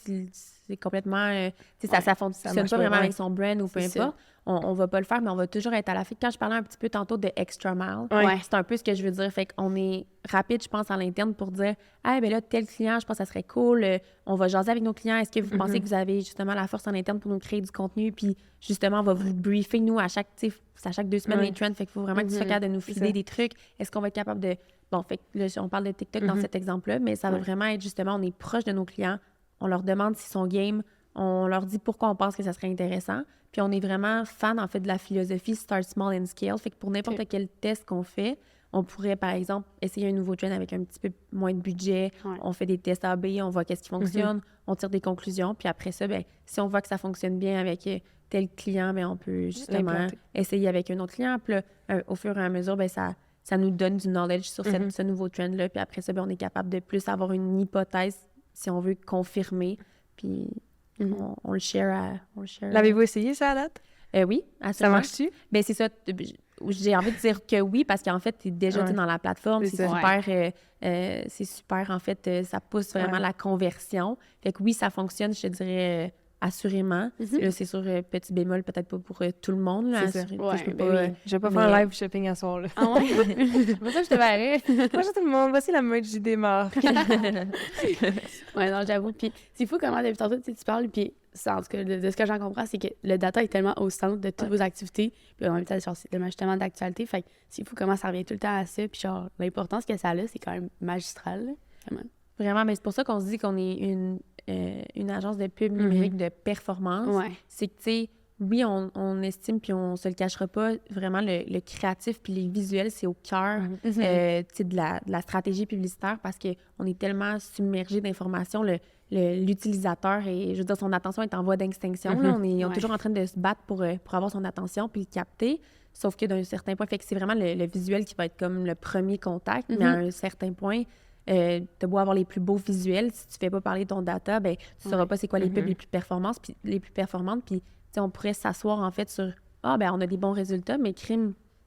c'est complètement... ça fonctionne pas vraiment avec son brand ou peu importe. On va pas le faire, mais on va toujours être à l'affût. Quand je parlais un petit peu tantôt de extra mile, c'est un peu ce que je veux dire. Fait qu'on est rapide, je pense, à l'interne pour dire « Ah, ben là, tel client, je pense que ça serait cool. On va jaser avec nos clients. Est-ce que vous pensez que vous avez justement la force en interne pour nous créer du contenu? » Puis justement, on va vous briefer, nous, à chaque 2 semaines, les trends. Fait qu'il faut vraiment que tu sois capable de nous filer des trucs. Est-ce qu'on va être capable de... Bon, fait que là, on parle de TikTok dans cet exemple-là, mais ça va vraiment être justement, on est proche de nos clients. On leur demande s'ils sont game. On leur dit pourquoi on pense que ça serait intéressant. Puis on est vraiment fan, en fait, de la philosophie Start Small and Scale. Fait que pour n'importe quel test qu'on fait, on pourrait, par exemple, essayer un nouveau trend avec un petit peu moins de budget. On fait des tests A/B, on voit qu'est-ce qui fonctionne, on tire des conclusions. Puis après ça, bien, si on voit que ça fonctionne bien avec tel client, bien, on peut justement essayer avec un autre client. Puis là, au fur et à mesure, bien, ça nous donne du knowledge sur ce nouveau trend-là. Puis après ça, bien, on est capable de plus avoir une hypothèse, si on veut, confirmer. Puis... On le share. L'avez-vous essayé, ça, à date? Oui, absolument. Ça marche-tu? Bien, c'est ça. J'ai envie de dire que oui, parce qu'en fait, tu es déjà dans la plateforme. C'est super, en fait, ça pousse vraiment la conversion. Fait que oui, ça fonctionne, je te dirais, assurément. Là, c'est sûr, petit bémol, peut-être pas pour tout le monde. Là, c'est ça. Je vais pas faire un live shopping à soir, là. Ah ouais? C'est pour ça que je te verrais. Bonjour tout le monde, voici la merch du démarre. Ouais, non, j'avoue. Puis c'est fou comment, depuis tantôt, tu parles, puis ça, en tout cas, de ce que j'en comprends, c'est que le data est tellement au centre de toutes vos activités, puis en même temps, genre, c'est tellement justement d'actualité. Fait que c'est fou comment ça revient tout le temps à ça, puis genre, l'importance que ça a, c'est quand même magistral, là, vraiment. Vraiment, mais c'est pour ça qu'on se dit qu'on est une agence de pub numérique de performance. C'est que, tu sais, oui, on estime, puis on se le cachera pas, vraiment le créatif puis les visuels, c'est au cœur de la stratégie publicitaire parce qu'on est tellement submergé d'informations. l'utilisateur et, je veux dire, son attention est en voie d'extinction. Là. On est toujours en train de se battre pour avoir son attention puis le capter. Sauf que d'un certain point, fait que c'est vraiment le visuel qui va être comme le premier contact, mais à un certain point, t'as beau avoir les plus beaux visuels, si tu fais pas parler ton data, ben tu sauras pas c'est quoi les pubs les plus performantes, puis on pourrait s'asseoir en fait sur ben on a des bons résultats, mais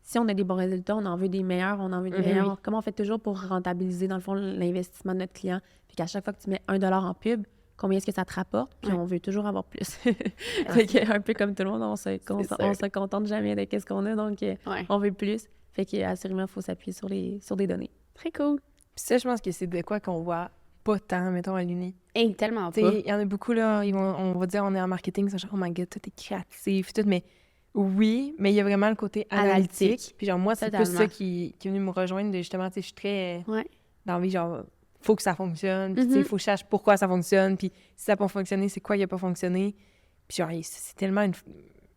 si on a des bons résultats, on en veut des meilleurs, meilleurs. Comment on fait toujours pour rentabiliser dans le fond l'investissement de notre client, puis qu'à chaque fois que tu mets $1 en pub, combien est-ce que ça te rapporte? Puis on veut toujours avoir plus. Fait que, un peu comme tout le monde, on se contente jamais de ce qu'on a, donc on veut plus. Fait que assurément, il faut s'appuyer sur des données. Très cool. Puis ça, je pense que c'est de quoi qu'on voit pas tant, mettons, à l'Uni. Hey, tellement pas. Il y en a beaucoup, là, on va dire, on est en marketing, c'est genre, oh my God, tout est créatif, tout, mais oui, mais il y a vraiment le côté analytique. Puis genre, moi, c'est plus ça qui est venu me rejoindre, justement, tu sais, je suis très dans la vie, genre, faut que ça fonctionne, puis tu sais, il faut que je sache pourquoi ça fonctionne, puis si ça n'a pas fonctionné, c'est quoi qui n'a pas fonctionné. Puis genre, c'est tellement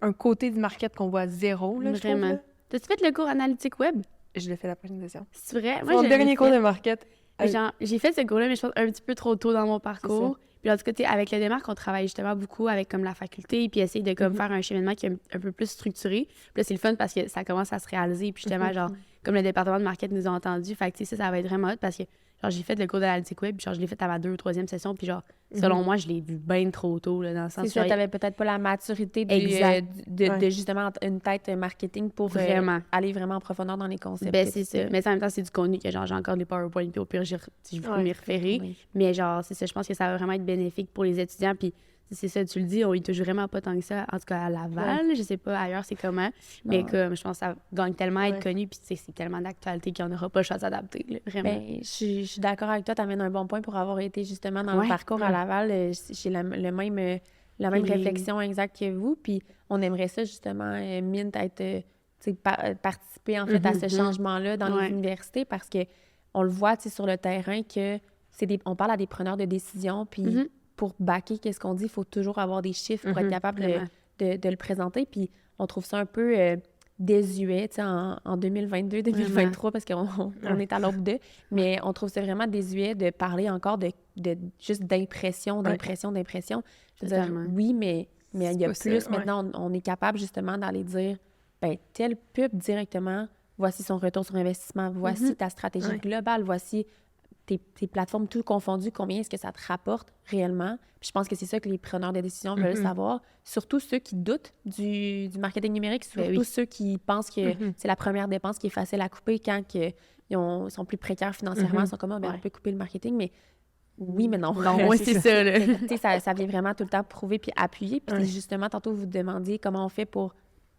un côté du market qu'on voit zéro, là, vraiment. Je trouve. T'as-tu fait le cours analytique web? Je l'ai fait la prochaine session. C'est vrai? Moi, mon dernier cours de market. Genre, j'ai fait ce cours-là, mais je pense un petit peu trop tôt dans mon parcours. Puis en tout cas, avec le démarque, on travaille justement beaucoup avec comme la faculté, puis essayer de comme faire un cheminement qui est un peu plus structuré. Puis là, c'est le fun parce que ça commence à se réaliser. Puis justement, genre, comme le département de market nous a entendu, fait que tu sais, ça va être vraiment hot parce que genre, j'ai fait le cours d'analytique web, puis genre, je l'ai fait à ma 2e ou 3e session, puis genre, selon moi, je l'ai vu bien trop tôt, là, dans le sens c'est ça, t'avais peut-être pas la maturité de justement une tête marketing pour aller vraiment en profondeur dans les concepts. Ben, c'est ça. Mais en même temps, c'est du contenu que genre, j'ai encore des PowerPoint, puis au pire, je peux m'y référer. Mais genre, c'est ça, je pense que ça va vraiment être bénéfique pour les étudiants, puis c'est ça, tu le dis, on y touche vraiment pas tant que ça. En tout cas, à Laval, je sais pas ailleurs c'est comment, mais comme je pense que ça gagne tellement à être connu, puis c'est tellement d'actualité qu'il n'y en aura pas le choix de s'adapter, là, vraiment. Ben, je suis d'accord avec toi, tu amènes un bon point pour avoir été justement dans le parcours à Laval. J'ai la même réflexion exacte que vous, puis on aimerait ça justement, Mint, participer en fait à ce changement-là dans les universités parce que on le voit sur le terrain que on parle à des preneurs de décision, puis pour backer qu'est-ce qu'on dit, il faut toujours avoir des chiffres pour être capable de le présenter. Puis on trouve ça un peu désuet en 2022, 2023, parce qu'on est à l'aube d'eux. Mais on trouve ça vraiment désuet de parler encore de juste d'impression. Je veux dire, oui, mais il y a plus. Ça, maintenant, on est capable justement d'aller dire, ben telle pub directement, voici son retour sur investissement, voici ta stratégie globale, voici tes plateformes tout confondues, combien est-ce que ça te rapporte réellement. Puis je pense que c'est ça que les preneurs de décision veulent savoir. Surtout ceux qui doutent du marketing numérique, surtout ceux qui pensent que c'est la première dépense qui est facile à couper quand ils sont plus précaires financièrement, ils sont comme, on peut couper le marketing, mais oui, mais non. Non, c'est ça. Là. Ça vient vraiment tout le temps prouver puis appuyer. Puis justement, tantôt, vous demandiez comment on fait pour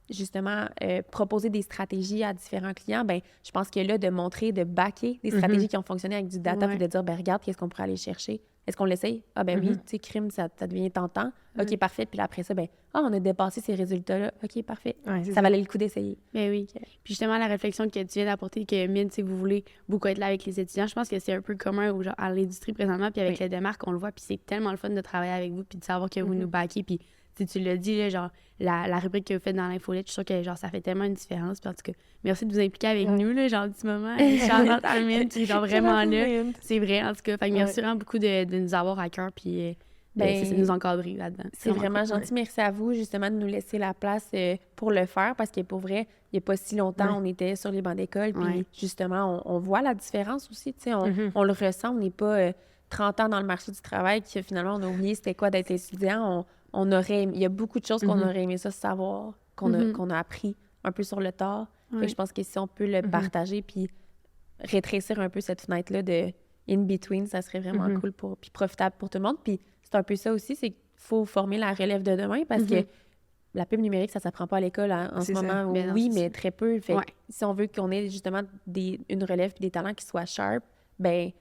justement proposer des stratégies à différents clients. Ben je pense que là, de montrer, de backer des stratégies qui ont fonctionné avec du data, puis de dire, ben regarde, qu'est-ce qu'on pourrait aller chercher? Est-ce qu'on l'essaye? Ah ben oui, tu sais, crime, ça devient tentant. OK, parfait. Puis après ça, ben on a dépassé ces résultats-là. OK, parfait. Ça valait le coup d'essayer. Ben oui. Puis justement, la réflexion que tu viens d'apporter, que Mint, si vous voulez beaucoup être là avec les étudiants, je pense que c'est un peu commun à l'industrie présentement, puis avec les démarques, on le voit, puis c'est tellement le fun de travailler avec vous, puis de savoir que vous nous backez, puis tu l'as dit, là, genre, la rubrique que vous faites dans l'infolette, je suis sûre que genre, ça fait tellement une différence. Puis en tout cas, merci de vous impliquer avec nous, là, genre, du moment. Charlotte Armin, qui est genre vraiment là. C'est vrai, en tout cas. Fait que merci vraiment beaucoup de nous avoir à cœur, puis de nous encadrer là-dedans. C'est vraiment gentil. Merci à vous, justement, de nous laisser la place pour le faire, parce que pour vrai, il n'y a pas si longtemps, on était sur les bancs d'école, puis justement, on voit la différence aussi, tu sais, on le ressent, on n'est pas 30 ans dans le marché du travail, que finalement, on a oublié c'était quoi d'être étudiant. Il y a beaucoup de choses qu'on aurait aimé ça savoir, qu'on a appris un peu sur le tard. Fait que je pense que si on peut le partager puis rétrécir un peu cette fenêtre-là de in-between, ça serait vraiment cool puis profitable pour tout le monde. Puis c'est un peu ça aussi, c'est qu'il faut former la relève de demain parce que la pub numérique, ça s'apprend pas à l'école en ce moment. Mais très peu. Fait si on veut qu'on ait justement une relève et des talents qui soient sharp, ben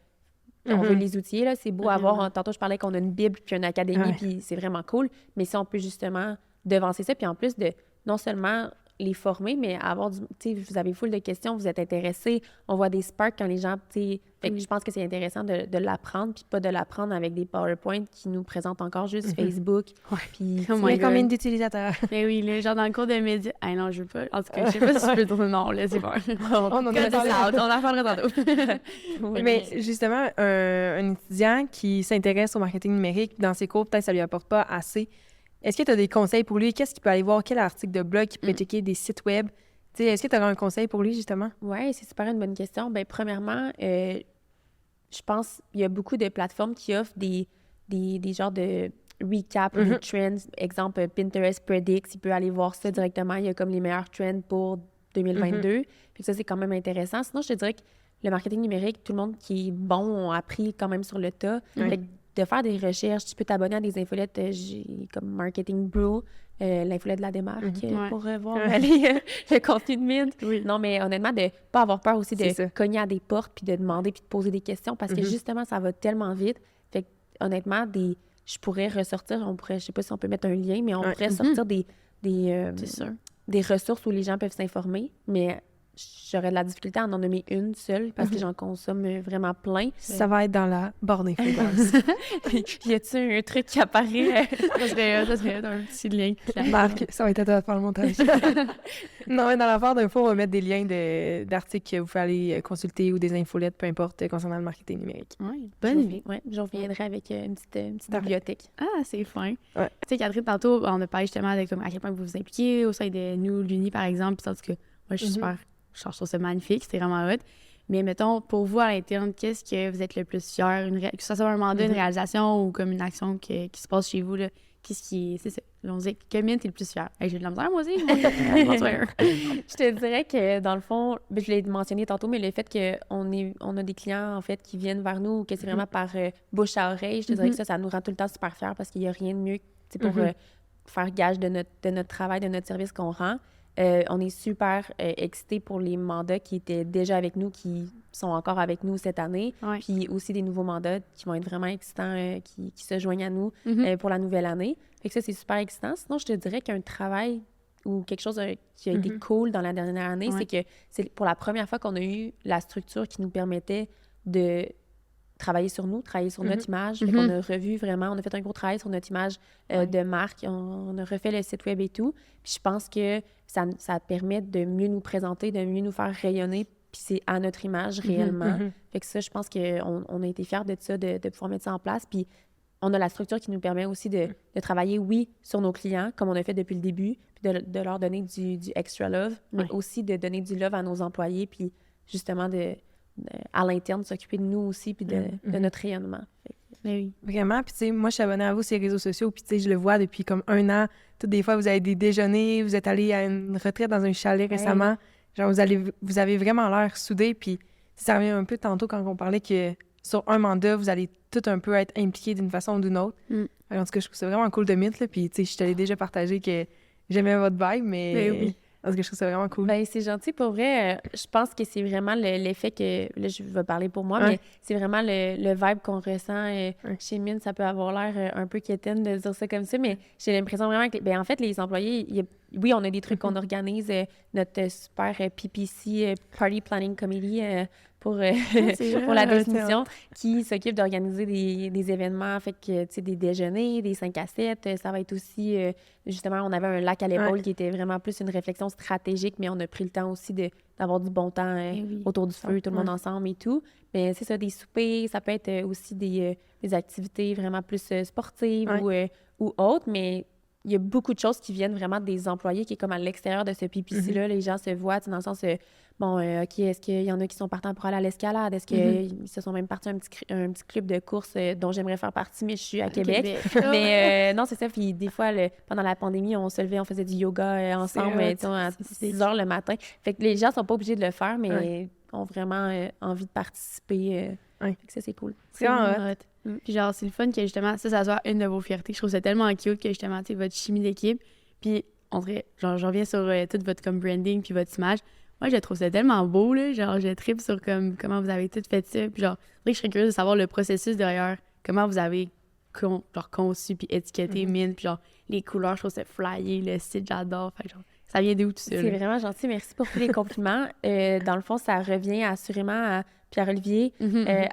on veut les outiller, là. C'est beau à voir. Tantôt, je parlais qu'on a une Bible puis une académie, puis c'est vraiment cool. Mais si on peut justement devancer ça, puis en plus de non seulement les former, mais avoir tu sais, vous avez full de questions, vous êtes intéressés, on voit des sparks quand les gens, tu sais, fait que je pense que c'est intéressant de l'apprendre, puis pas de l'apprendre avec des PowerPoint qui nous présentent encore juste Facebook. Puis, Oh Il my y a combien God. d'utilisateurs? Mais oui, là, genre dans le cours de médias. Ah non, je veux pas. En tout cas, je sais pas si je peux dire non, là, c'est bon. On en a Cut parlé. this out, on en parlera tantôt. Mais justement, un étudiant qui s'intéresse au marketing numérique, dans ses cours, peut-être ça lui apporte pas assez. Est-ce que tu as des conseils pour lui? Qu'est-ce qu'il peut aller voir? Quel article de blog qu'il peut checker, des sites web? Tu sais, est-ce que tu as un conseil pour lui, justement? Oui, c'est super une bonne question. Bien, premièrement, je pense qu'il y a beaucoup de plateformes qui offrent des genres de recap ou des trends. Exemple, Pinterest Predicts, il peut aller voir ça directement. Il y a comme les meilleurs trends pour 2022. Puis ça, c'est quand même intéressant. Sinon, je te dirais que le marketing numérique, tout le monde qui est bon a appris quand même sur le tas. Fait que de faire des recherches, tu peux t'abonner à des infolettes comme Marketing Brew, l'infolette de la démarque, pour voir le contenu de Mint. Oui. Non, mais honnêtement, de pas avoir peur aussi C'est de ça. cogner à des portes, puis de demander, puis de poser des questions, parce que justement, ça va tellement vite. Fait que, honnêtement, je pourrais ressortir, je sais pas si on peut mettre un lien, mais on pourrait sortir C'est sûr. des ressources où les gens peuvent s'informer, mais j'aurais de la difficulté à en nommer une seule parce que j'en consomme vraiment plein. Ça va être dans la barre d'infos, guys. Y a-t-il un truc qui apparaît? Ça serait un petit lien. Marc, ça va être à toi de faire le montage. Non, mais dans la barre d'infos, on va mettre des liens d'articles que vous pouvez aller consulter ou des infolettes, peu importe, concernant le marketing numérique. Oui, bonne idée. Oui, je reviendrai avec une petite bibliothèque. Ah, c'est fin. Ouais. Tu sais, Catherine, tantôt, on a parlé justement de comme, à quel point vous vous impliquez au sein de nous, l'Uni, par exemple. Puis, en tout cas, moi, je suis super. Je trouve ça magnifique, c'est vraiment hot. Mais mettons, pour vous à l'interne, qu'est-ce que vous êtes le plus fier? Que ce soit un mandat, une réalisation ou comme une action qui se passe chez vous, là, qu'est-ce qui est. C'est ça. On dit que Mint est le plus fier. Hey, j'ai de la misère, moi aussi. Je te dirais que, dans le fond, je l'ai mentionné tantôt, mais le fait qu'on a des clients, en fait, qui viennent vers nous, que c'est vraiment par bouche à oreille, je te dirais que ça nous rend tout le temps super fiers parce qu'il n'y a rien de mieux pour faire gage de notre travail, de notre service qu'on rend. On est super excités pour les mandats qui étaient déjà avec nous, qui sont encore avec nous cette année. Ouais. Puis aussi des nouveaux mandats qui vont être vraiment excitants, qui se joignent à nous pour la nouvelle année. Fait que ça, c'est super excitant. Sinon, je te dirais qu'un travail ou quelque chose qui a été cool dans la dernière année, c'est que c'est pour la première fois qu'on a eu la structure qui nous permettait de travailler sur nous, travailler sur notre image. Fait qu'on a revu vraiment, on a fait un gros travail sur notre image de marque. On a refait le site web et tout. Puis je pense que ça permet de mieux nous présenter, de mieux nous faire rayonner. Puis c'est à notre image réellement. Fait que ça, je pense qu'on a été fiers de ça, de pouvoir mettre ça en place. Puis on a la structure qui nous permet aussi de travailler, oui, sur nos clients, comme on a fait depuis le début, puis de leur donner du extra love, mais aussi de donner du love à nos employés, puis justement à l'interne, de s'occuper de nous aussi, puis de notre rayonnement. Mais oui. Vraiment, puis tu sais, moi, je suis abonnée à vous sur les réseaux sociaux, puis tu sais, je le vois depuis comme 1 an. Toutes des fois, vous avez des déjeuners, vous êtes allés à une retraite dans un chalet récemment. Genre, vous avez vraiment l'air soudés, puis ça revient un peu tantôt quand on parlait que sur un mandat, vous allez tout un peu être impliqués d'une façon ou d'une autre. En tout cas, je trouve ça vraiment cool de Mint, là, puis tu sais, je t'avais déjà partagé que j'aimais votre vibe, mais oui. parce que je trouve ça vraiment cool. Ben, c'est gentil. Pour vrai, je pense que c'est vraiment l'effet que... Là, je vais parler pour moi, mais c'est vraiment le vibe qu'on ressent chez Mint. Ça peut avoir l'air un peu quétaine de dire ça comme ça, mais j'ai l'impression vraiment que... Ben, en fait, les employés, oui, on a des trucs qu'on organise. Notre super PPC, Party Planning Committee, pour la définition, qui s'occupe d'organiser des événements, fait que, tu sais, des déjeuners, des 5 à 7. Ça va être aussi, justement, on avait un lac à l'épaule qui était vraiment plus une réflexion stratégique, mais on a pris le temps aussi d'avoir du bon temps autour du feu, tout le monde ensemble et tout. Mais c'est ça, des soupers, ça peut être aussi des activités vraiment plus sportives ou autres, mais il y a beaucoup de choses qui viennent vraiment des employés qui est comme à l'extérieur de ce PPC-là. Les gens se voient, dans le sens, OK, est-ce qu'il y en a qui sont partants pour aller à l'escalade? Est-ce qu'ils se sont même partis un petit club de course dont j'aimerais faire partie, mais je suis à Québec. Mais non, c'est ça. Puis des fois, pendant la pandémie, on se levait, on faisait du yoga ensemble à 6 heures le matin. Fait que les gens sont pas obligés de le faire, mais ont vraiment envie de participer. Fait que ça, c'est cool. C'est vraiment hot. Puis genre, c'est le fun que justement, ça soit une de vos fiertés. Je trouve ça tellement cute que justement, tu sais, votre chimie d'équipe. Puis, on dirait, genre, je reviens sur tout votre comme branding puis votre image. Moi, je trouve ça tellement beau, là. Genre, je tripe sur comment vous avez tout fait ça. Puis genre, je serais curieuse de savoir le processus derrière, comment vous avez conçu puis étiqueté Mint, puis genre les couleurs, je trouve que c'est flyé, le site, j'adore. Fait que genre, ça vient d'où tout ça? C'est vraiment gentil. Merci pour tous les compliments. Dans le fond, ça revient assurément à Pierre-Olivier,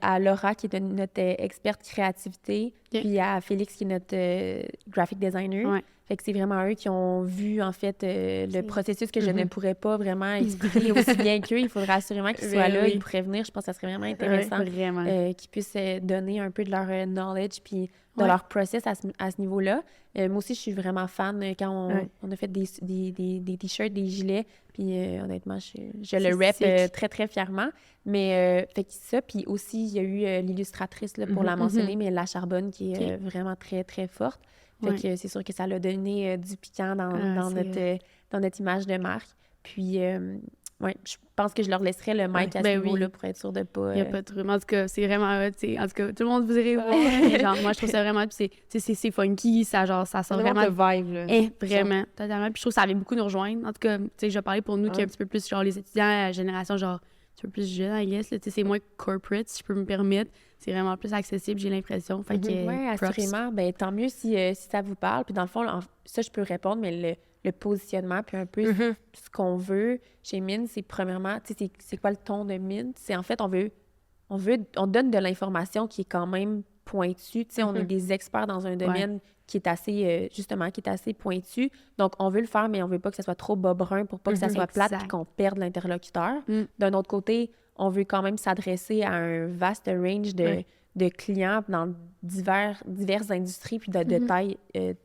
à Laura, qui est notre experte créativité, puis à Félix, qui est notre graphic designer. Ouais. Fait que c'est vraiment eux qui ont vu, en fait, le processus que je ne pourrais pas vraiment expliquer aussi bien qu'eux. Il faudrait assurément qu'ils soient là. Ils pourraient venir. Je pense que ça serait vraiment intéressant qu'ils puissent donner un peu de leur knowledge puis de leur process à ce niveau-là. Moi aussi, je suis vraiment fan quand on a fait des t-shirts, des gilets. Puis honnêtement, je le rep très, très fièrement. Mais fait que ça. Puis aussi, il y a eu l'illustratrice, là, pour la mentionner, mais La Charbonne, qui est vraiment très, très forte. Fait que c'est sûr que ça l'a donné du piquant dans notre image de marque. Puis, je pense que je leur laisserai le mic à ce niveau-là pour être sûr de pas... Il n'y a pas de trouble. En tout cas, c'est vraiment hot. En tout cas, tout le monde vous irez voir. Genre, moi, je trouve ça vraiment... c'est funky, ça sort vraiment... le vibe, là. Vraiment, totalement. Puis je trouve que ça avait beaucoup nous rejoindre. En tout cas, tu sais, je vais parler pour nous qui est un petit peu plus, genre, les étudiants à la génération, genre, un peu plus jeune, I guess. Tu sais, c'est moins corporate, si je peux me permettre. C'est vraiment plus accessible, j'ai l'impression. Fait que, oui, assurément. Ben, tant mieux si ça vous parle. Puis dans le fond, ça, je peux répondre, mais le positionnement, puis un peu ce qu'on veut chez Mint, c'est premièrement, tu sais, c'est quoi le ton de Mint? C'est en fait, on donne de l'information qui est quand même pointue. Tu sais, on est des experts dans un domaine qui est assez, justement, qui est assez pointu. Donc, on veut le faire, mais on veut pas que ça soit trop bas-brun pour pas que ça soit plate et qu'on perde l'interlocuteur. D'un autre côté, on veut quand même s'adresser à un vaste range de clients dans diverses industries puis de tailles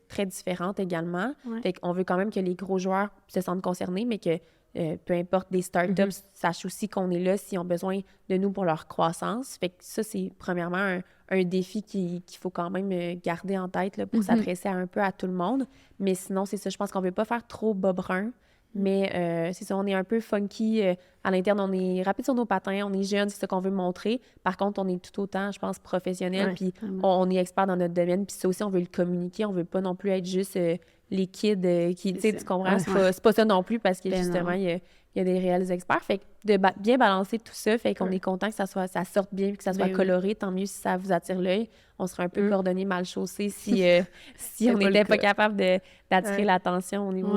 très différentes également. Fait qu'on veut quand même que les gros joueurs se sentent concernés, mais que peu importe des startups sachent aussi qu'on est là s'ils ont besoin de nous pour leur croissance. Fait que ça, c'est premièrement un défi qu'il faut quand même garder en tête là, pour s'adresser un peu à tout le monde. Mais sinon, c'est ça, je pense qu'on veut pas faire trop bas-brun. Mais c'est ça, on est un peu funky à l'interne, on est rapide sur nos patins, on est jeune, c'est ça qu'on veut montrer. Par contre, on est tout autant, je pense, professionnel, puis on est expert dans notre domaine, puis ça aussi, on veut le communiquer, on veut pas non plus être juste les kids qui, tu sais, tu comprends, c'est pas ça non plus, parce que justement, il y a des réels experts. Fait que de bien balancer tout ça, fait qu'on est content que ça sorte bien, puis que ça soit coloré, tant mieux si ça vous attire l'œil. On serait un peu coordonné, mal chaussé si on n'était pas capable d'attirer l'attention au niveau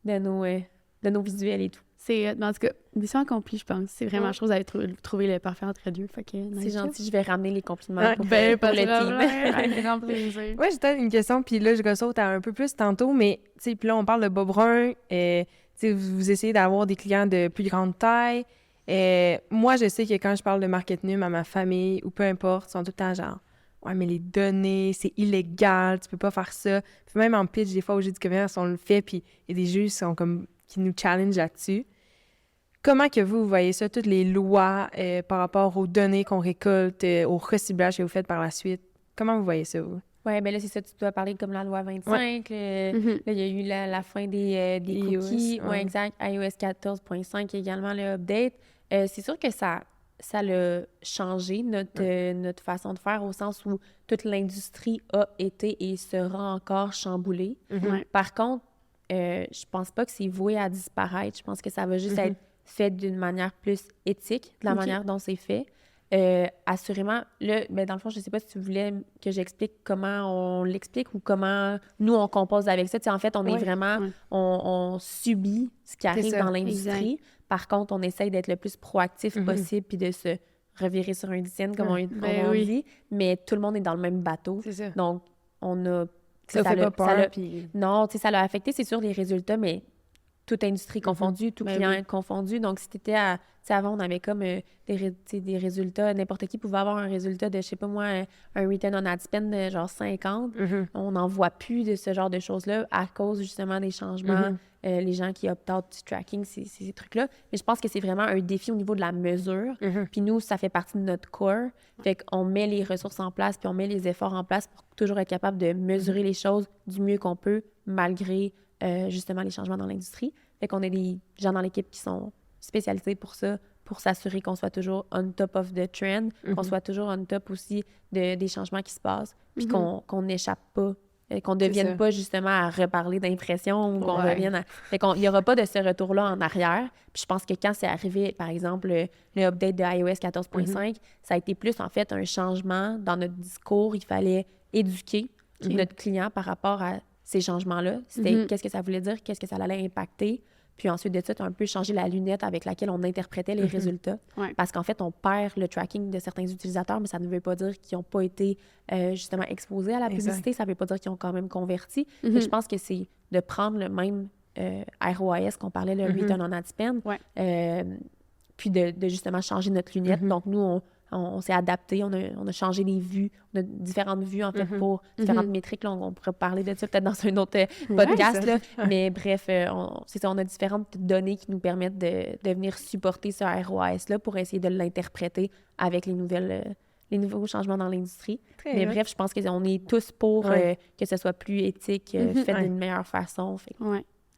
de nos visuels et tout. C'est, en tout cas, mission accomplie, je pense. C'est vraiment, je trouve, que vous avez trouvé le parfait entre deux. Fait que, c'est gentil, je vais ramener les compliments pour pas le team. Avec grand plaisir. Ouais, j'ai peut-être une question, puis là, je ressaute un peu plus tantôt, mais, tu sais, puis là, on parle de bas brun, tu sais, vous essayez d'avoir des clients de plus grande taille. Moi, je sais que quand je parle de marketing à ma famille, ou peu importe, ils sont tout le temps genre, ouais, mais les données, c'est illégal, tu peux pas faire ça. Puis même en pitch, des fois, au jeu du commerce, on le fait, puis il y a des juges qui nous challenge là-dessus. Comment que vous voyez ça, toutes les lois par rapport aux données qu'on récolte, au recyclage que vous faites par la suite? Comment vous voyez ça, vous? Oui, bien là, c'est ça, tu dois parler comme la loi 25. Là, il y a eu la fin des cookies. Oui, exact. iOS 14.5 également, le update. C'est sûr que ça l'a changé, notre façon de faire, au sens où toute l'industrie a été et sera encore chamboulée. Par contre, je pense pas que c'est voué à disparaître. Je pense que ça va juste être fait d'une manière plus éthique, de la manière dont c'est fait. Assurément, là, ben dans le fond, je sais pas si tu voulais que j'explique comment on l'explique ou comment nous, on compose avec ça. Tu sais, en fait, on est vraiment... On subit ce qui arrive dans l'industrie. Exact. Par contre, on essaye d'être le plus proactif possible puis de se revirer sur un dizaine, comme on dit. Mais tout le monde est dans le même bateau. C'est ça. Donc, on a... Ça fait pas peur. Non, tu sais, ça l'a affecté, c'est sûr, les résultats, mais toute industrie confondue, tout client confondu. Donc, si tu étais à... Tu sais, avant, on avait comme des résultats. N'importe qui pouvait avoir un résultat de, je sais pas moi, un return on ad spend de genre 50. On n'en voit plus de ce genre de choses-là à cause, justement, des changements. Les gens qui opt-out du tracking, ces trucs-là. Mais je pense que c'est vraiment un défi au niveau de la mesure. Puis nous, ça fait partie de notre core. Fait qu'on met les ressources en place, puis on met les efforts en place pour toujours être capable de mesurer les choses du mieux qu'on peut, malgré, justement, les changements dans l'industrie. Fait qu'on a des gens dans l'équipe qui sont spécialisés pour ça, pour s'assurer qu'on soit toujours on top of the trend, qu'on soit toujours on top aussi des changements qui se passent, puis qu'on n'échappe pas, qu'on ne devienne pas justement à reparler d'impression ou qu'on revienne à... Fait qu'il n'y aura pas de ce retour-là en arrière. Puis je pense que quand c'est arrivé, par exemple, le update de iOS 14.5, ça a été plus, en fait, un changement dans notre discours. Il fallait éduquer notre client par rapport à ces changements-là. C'était qu'est-ce que ça voulait dire, qu'est-ce que ça allait impacter. Puis ensuite de ça, tu as un peu changé la lunette avec laquelle on interprétait les résultats. Ouais. Parce qu'en fait, on perd le tracking de certains utilisateurs, mais ça ne veut pas dire qu'ils n'ont pas été justement exposés à la publicité. Ça ne veut pas dire qu'ils ont quand même converti. Fait que je pense que c'est de prendre le même ROAS qu'on parlait, le Return on Ad Spend, puis de justement changer notre lunette. Donc, nous, on s'est adapté, on a changé les vues, on a différentes vues, en fait, pour différentes métriques. Là, on pourrait parler de ça peut-être dans un autre podcast. Là. Mais bref, c'est ça, on a différentes données qui nous permettent de venir supporter ce ROAS-là pour essayer de l'interpréter avec les nouveaux changements dans l'industrie. Mais bref, je pense qu'on est tous pour que ce soit plus éthique, fait d'une meilleure façon.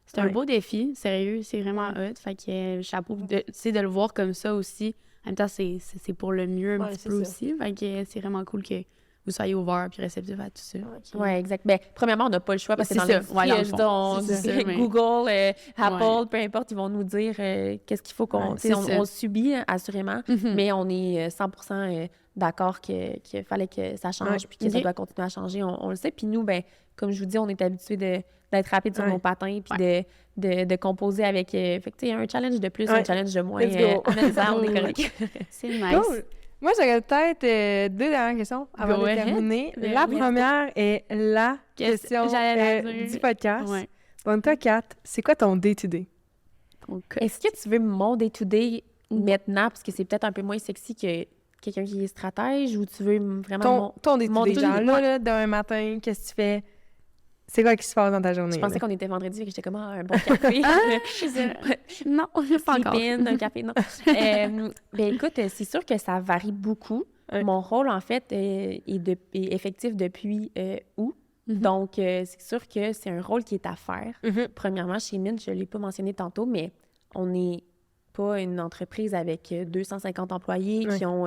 C'est un beau défi, sérieux, c'est vraiment hot. Fait que chapeau, de le voir comme ça aussi. En même temps, c'est pour le mieux un petit peu aussi. Fait que c'est vraiment cool que vous soyez ouverts puis réceptifs à tout ça. Oui, exact. Bien, premièrement, on n'a pas le choix parce que dans l'industrie, Google, Apple, peu importe, ils vont nous dire qu'est-ce qu'il faut qu'on... on subit, assurément, mais on est 100% d'accord qu'il fallait que ça change puis que ça doit continuer à changer. On le sait. Puis nous, ben comme je vous dis, on est habitués d'être rapides sur nos patins puis de composer avec... fait que, tu sais, un challenge de plus, un challenge de moins. Let's go. On est correct. C'est nice. Cool. Moi, j'aurais peut-être 2 dernières questions avant de terminer. La première est la question du podcast. Donc, toi, Kat, c'est quoi ton day-to-day? Est-ce que tu veux mon day-to-day maintenant, parce que c'est peut-être un peu moins sexy que quelqu'un qui est stratège, ou tu veux vraiment ton day-to-day? Genre là, demain matin, qu'est-ce que tu fais? C'est quoi qui se passe dans ta journée? Je pensais qu'on était vendredi et que j'étais comme un bon café. Non, pas encore. Un café, non. Ben écoute, c'est sûr que ça varie beaucoup. Mon rôle, en fait, est effectif depuis août. Donc, c'est sûr que c'est un rôle qui est à faire. Premièrement, chez Mint, je ne l'ai pas mentionné tantôt, mais on n'est pas une entreprise avec 250 employés qui ont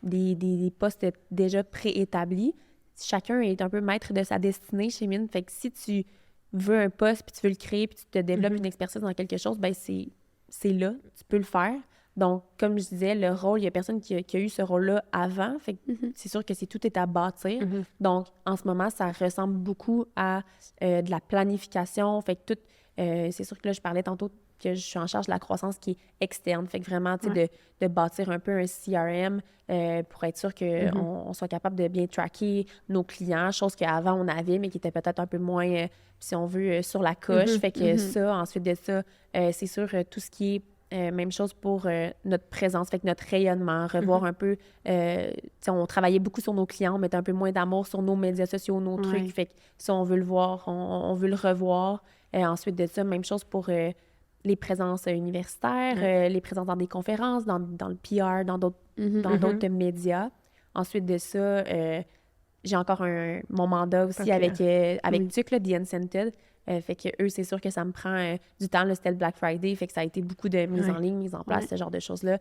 des postes déjà préétablis. Chacun est un peu maître de sa destinée chez Mint. Fait que si tu veux un poste, puis tu veux le créer, puis tu te développes une expertise dans quelque chose, ben c'est là, tu peux le faire. Donc, comme je disais, le rôle, il n'y a personne qui a eu ce rôle-là avant. Fait que c'est sûr que tout est à bâtir. Donc, en ce moment, ça ressemble beaucoup à de la planification. Fait que c'est sûr que là, je parlais tantôt que je suis en charge de la croissance qui est externe. Fait que vraiment, tu sais, de bâtir un peu un CRM pour être sûr qu'on soit capable de bien tracker nos clients, chose qu'avant, on avait, mais qui était peut-être un peu moins, si on veut, sur la coche. Fait que ça, ensuite de ça, c'est sûr, tout ce qui est même chose pour notre présence, fait que notre rayonnement, revoir un peu, on travaillait beaucoup sur nos clients, on mettait un peu moins d'amour sur nos médias sociaux, nos trucs, fait que ça, on veut le voir, on veut le revoir. Ensuite de ça, même chose pour les présences universitaires, les présences dans des conférences, dans le PR, dans d'autres médias. Ensuite de ça, j'ai encore mon mandat aussi avec TUC, là, The Incented. Fait que eux, c'est sûr que ça me prend du temps. Là, c'était le Black Friday, fait que ça a été beaucoup de mise en ligne, mise en place, ce genre de choses-là.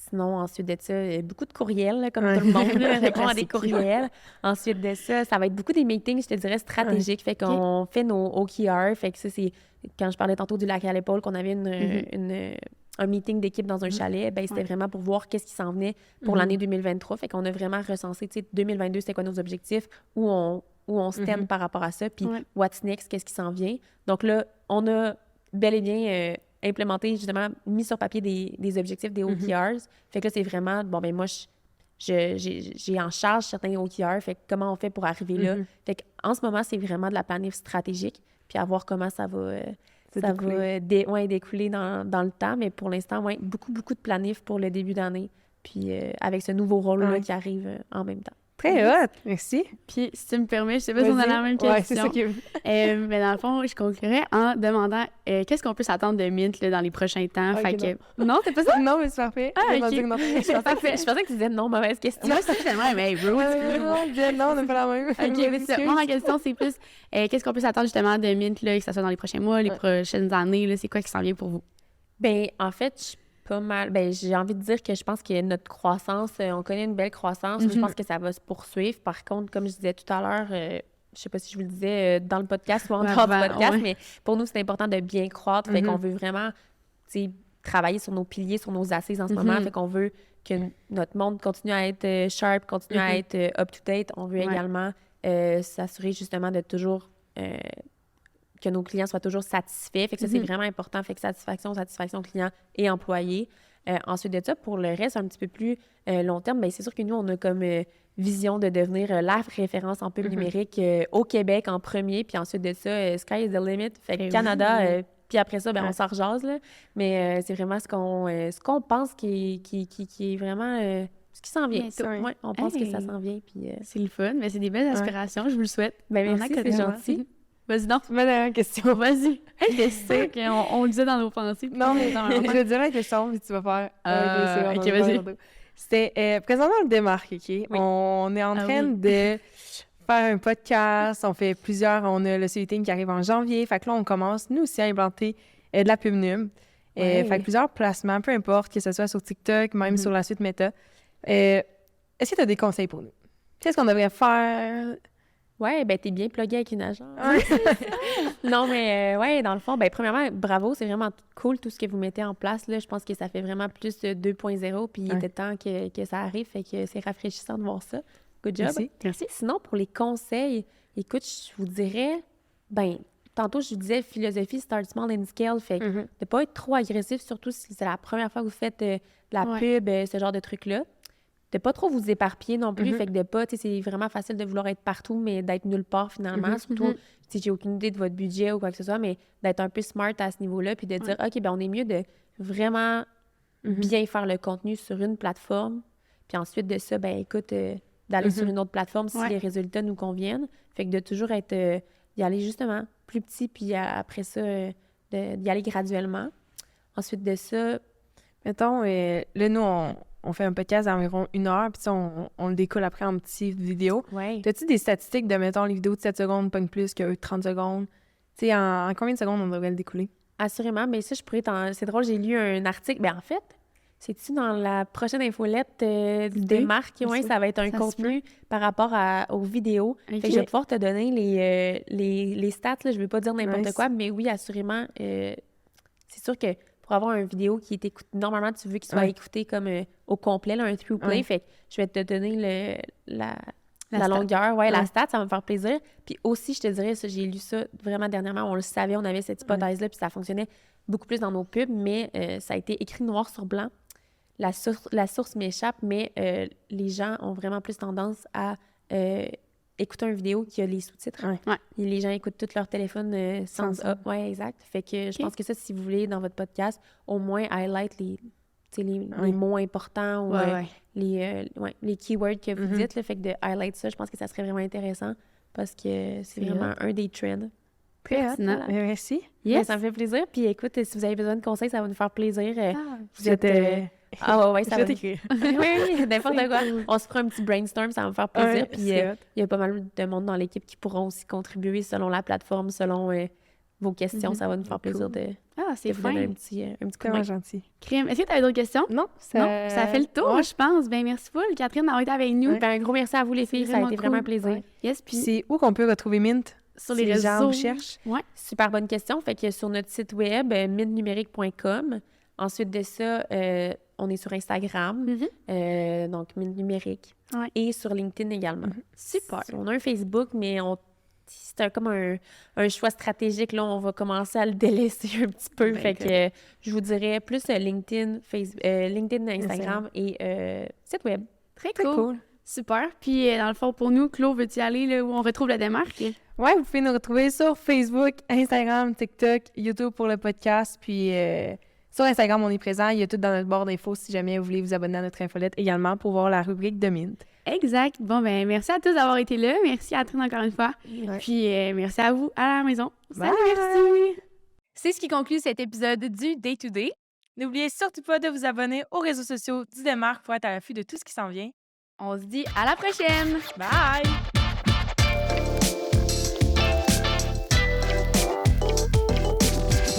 Sinon, ensuite de ça, beaucoup de courriels, là, comme tout le monde répond à des courriels. Ensuite de ça, ça va être beaucoup des meetings, je te dirais, stratégiques. Fait qu'on fait nos OKR. Fait que ça, c'est quand je parlais tantôt du lac à l'épaule, qu'on avait un meeting d'équipe dans un chalet, ben c'était vraiment pour voir qu'est-ce qui s'en venait pour l'année 2023. Fait qu'on a vraiment recensé, tu sais, 2022, c'est quoi nos objectifs, où on stand par rapport à ça, puis what's next, qu'est-ce qui s'en vient. Donc là, on a bel et bien implémenté, justement, mis sur papier des objectifs, des OKRs. Fait que là, c'est vraiment, bon, ben moi, j'ai en charge certains OKRs, fait que comment on fait pour arriver là. Fait qu'en ce moment, c'est vraiment de la planif stratégique, puis à voir comment ça va... découler dans le temps, mais pour l'instant, beaucoup de planif pour le début d'année, puis avec ce nouveau rôle-là qui arrive en même temps. Très hot! Merci. Puis, si tu me permets, je sais pas si on a la même question. Ouais, c'est ça qui est... mais dans le fond, je conclurais en demandant qu'est-ce qu'on peut s'attendre de Mint là, dans les prochains temps. Okay, fait que... Non, c'est pas ça? Non, mais c'est parfait. Ah, OK. Je pensais que tu disais non, mauvaise question. Moi, ça fait tellement, mais bro. Non, on n'a pas la même. OK, mais ça, moi, ma question, c'est plus qu'est-ce qu'on peut s'attendre justement de Mint, là, que ça soit dans les prochains mois, les prochaines années, là, c'est quoi qui s'en vient pour vous? Ben en fait, pas mal. Ben, j'ai envie de dire que je pense que notre croissance, on connaît une belle croissance. Je pense que ça va se poursuivre. Par contre, comme je disais tout à l'heure, je sais pas si je vous le disais dans le podcast ou en dehors du podcast, mais pour nous, c'est important de bien croître. Fait qu'on veut vraiment, travailler sur nos piliers, sur nos assises en ce moment. Fait qu'on veut que notre monde continue à être sharp, continue à être up-to-date. On veut également s'assurer justement de toujours... que nos clients soient toujours satisfaits. Fait que ça, c'est vraiment important. Fait que satisfaction client et employé. Ensuite de ça, pour le reste, un petit peu plus long terme, bien, c'est sûr que nous, on a comme vision de devenir la référence en pub numérique au Québec en premier, puis ensuite de ça, sky is the limit. Fait que Canada, puis après ça, ben, on s'en rejase, là. Mais c'est vraiment ce qu'on pense qui est vraiment... ce qui s'en vient. Ouais, on pense que ça s'en vient. Puis, c'est le fun, mais c'est des belles aspirations, je vous le souhaite. Ben, merci, c'est gentil. Vas-y, non. Ma dernière question. Vas-y. Je sais qu'on le disait dans nos pensées. Non, mais je vais te dire la question, puis tu vas faire... OK, vas-y. C'était présentement le démarque, OK? Oui. On est en train de faire un podcast, on fait plusieurs, on a le CUTing qui arrive en janvier, fait que là, on commence, nous aussi, à implanter de la pub num. Fait que plusieurs placements, peu importe, que ce soit sur TikTok, même sur la suite Meta. Est-ce que tu as des conseils pour nous? Qu'est-ce qu'on devrait faire? Ouais, ben t'es bien plugué avec une agence. Non, mais ouais, dans le fond, ben premièrement, bravo, c'est vraiment cool tout ce que vous mettez en place, là. Je pense que ça fait vraiment plus 2.0, puis il était temps que ça arrive, fait que c'est rafraîchissant de voir ça. Good job. Merci. Sinon, pour les conseils, écoute, je vous dirais, ben tantôt, je vous disais philosophie start small and scale, fait que de pas être trop agressif, surtout si c'est la première fois que vous faites de la pub, ce genre de trucs-là. De pas trop vous éparpiller non plus, fait que de pas, tu sais, c'est vraiment facile de vouloir être partout, mais d'être nulle part finalement, surtout si j'ai aucune idée de votre budget ou quoi que ce soit, mais d'être un peu smart à ce niveau-là, puis de dire, OK, ben on est mieux de vraiment bien faire le contenu sur une plateforme, puis ensuite de ça, ben écoute, d'aller sur une autre plateforme si les résultats nous conviennent, fait que de toujours être, d'y aller justement plus petit, puis après ça, d'y aller graduellement. Ensuite de ça... Mettons, là, nous, on fait un podcast d'environ 1 heure, puis on le découle après en petites vidéos. Ouais. As-tu des statistiques de, mettons, les vidéos de 7 secondes pognent plus que 30 secondes? Tu sais, en combien de secondes on devrait le découler? Assurément, mais ça, je pourrais c'est drôle, j'ai lu un article. Ben en fait, c'est-tu dans la prochaine infolette des marques? Oui, ça va être un contenu par rapport aux vidéos. Fait que je vais pouvoir te donner les stats, là. Je ne vais pas dire n'importe quoi, mais oui, assurément, c'est sûr que pour avoir une vidéo qui est écoutée, normalement, tu veux qu'il soit écouté comme au complet, là, un through play. Fait que je vais te donner la longueur, la stat, ça va me faire plaisir. Puis aussi, je te dirais, ça, j'ai lu ça vraiment dernièrement, on le savait, on avait cette hypothèse-là, puis ça fonctionnait beaucoup plus dans nos pubs, mais ça a été écrit noir sur blanc. La source m'échappe, mais les gens ont vraiment plus tendance à écouter une vidéo qui a les sous-titres. Et les gens écoutent tout leur téléphone sans up. Oui, exact. Fait que je pense que ça, si vous voulez, dans votre podcast, au moins highlight les mots importants ou les keywords que vous dites. Là, fait que de highlight ça, je pense que ça serait vraiment intéressant parce que c'est vraiment un des trends. Pertinent. Merci. Yes. Ça me fait plaisir. Puis écoute, si vous avez besoin de conseils, ça va nous faire plaisir. Vous êtes... ça va t'écrire. oui, n'importe quoi. On se fera un petit brainstorm, ça va me faire plaisir. Puis il y a pas mal de monde dans l'équipe qui pourront aussi contribuer selon la plateforme, selon vos questions. Ça va nous faire plaisir de vous donner un petit coup de main. Gentil. Crime. Est-ce que tu avais d'autres questions? Non, ça fait le tour, je pense. Ben merci beaucoup, Catherine, d'avoir été avec nous. Ben, un gros merci à vous, les filles. Ça a été vraiment un plaisir. Yes, puis c'est où qu'on peut retrouver Mint? Sur les réseaux. Gens cherchent. Ouais. Super bonne question. Fait que sur notre site web, mintnumérique.com. Ensuite de ça, on est sur Instagram, donc Mint Numérique. Et sur LinkedIn également. Super. On a un Facebook, mais c'est comme un choix stratégique. Là, on va commencer à le délaisser un petit peu. Fait que je vous dirais plus LinkedIn, LinkedIn, Instagram et site web. Très cool. Super. Puis, dans le fond, pour nous, Claude, veux-tu aller là où on retrouve la démarque? Oui, vous pouvez nous retrouver sur Facebook, Instagram, TikTok, YouTube pour le podcast. Puis, sur Instagram, on est présent. Il y a tout dans notre barre d'infos si jamais vous voulez vous abonner à notre infolette également pour voir la rubrique de Mint. Exact. Bon, ben merci à tous d'avoir été là. Merci à Catherine encore une fois. Puis, merci à vous à la maison. Bye. Merci. C'est ce qui conclut cet épisode du Day to Day. N'oubliez surtout pas de vous abonner aux réseaux sociaux du Démarque pour être à l'affût de tout ce qui s'en vient. On se dit à la prochaine! Bye!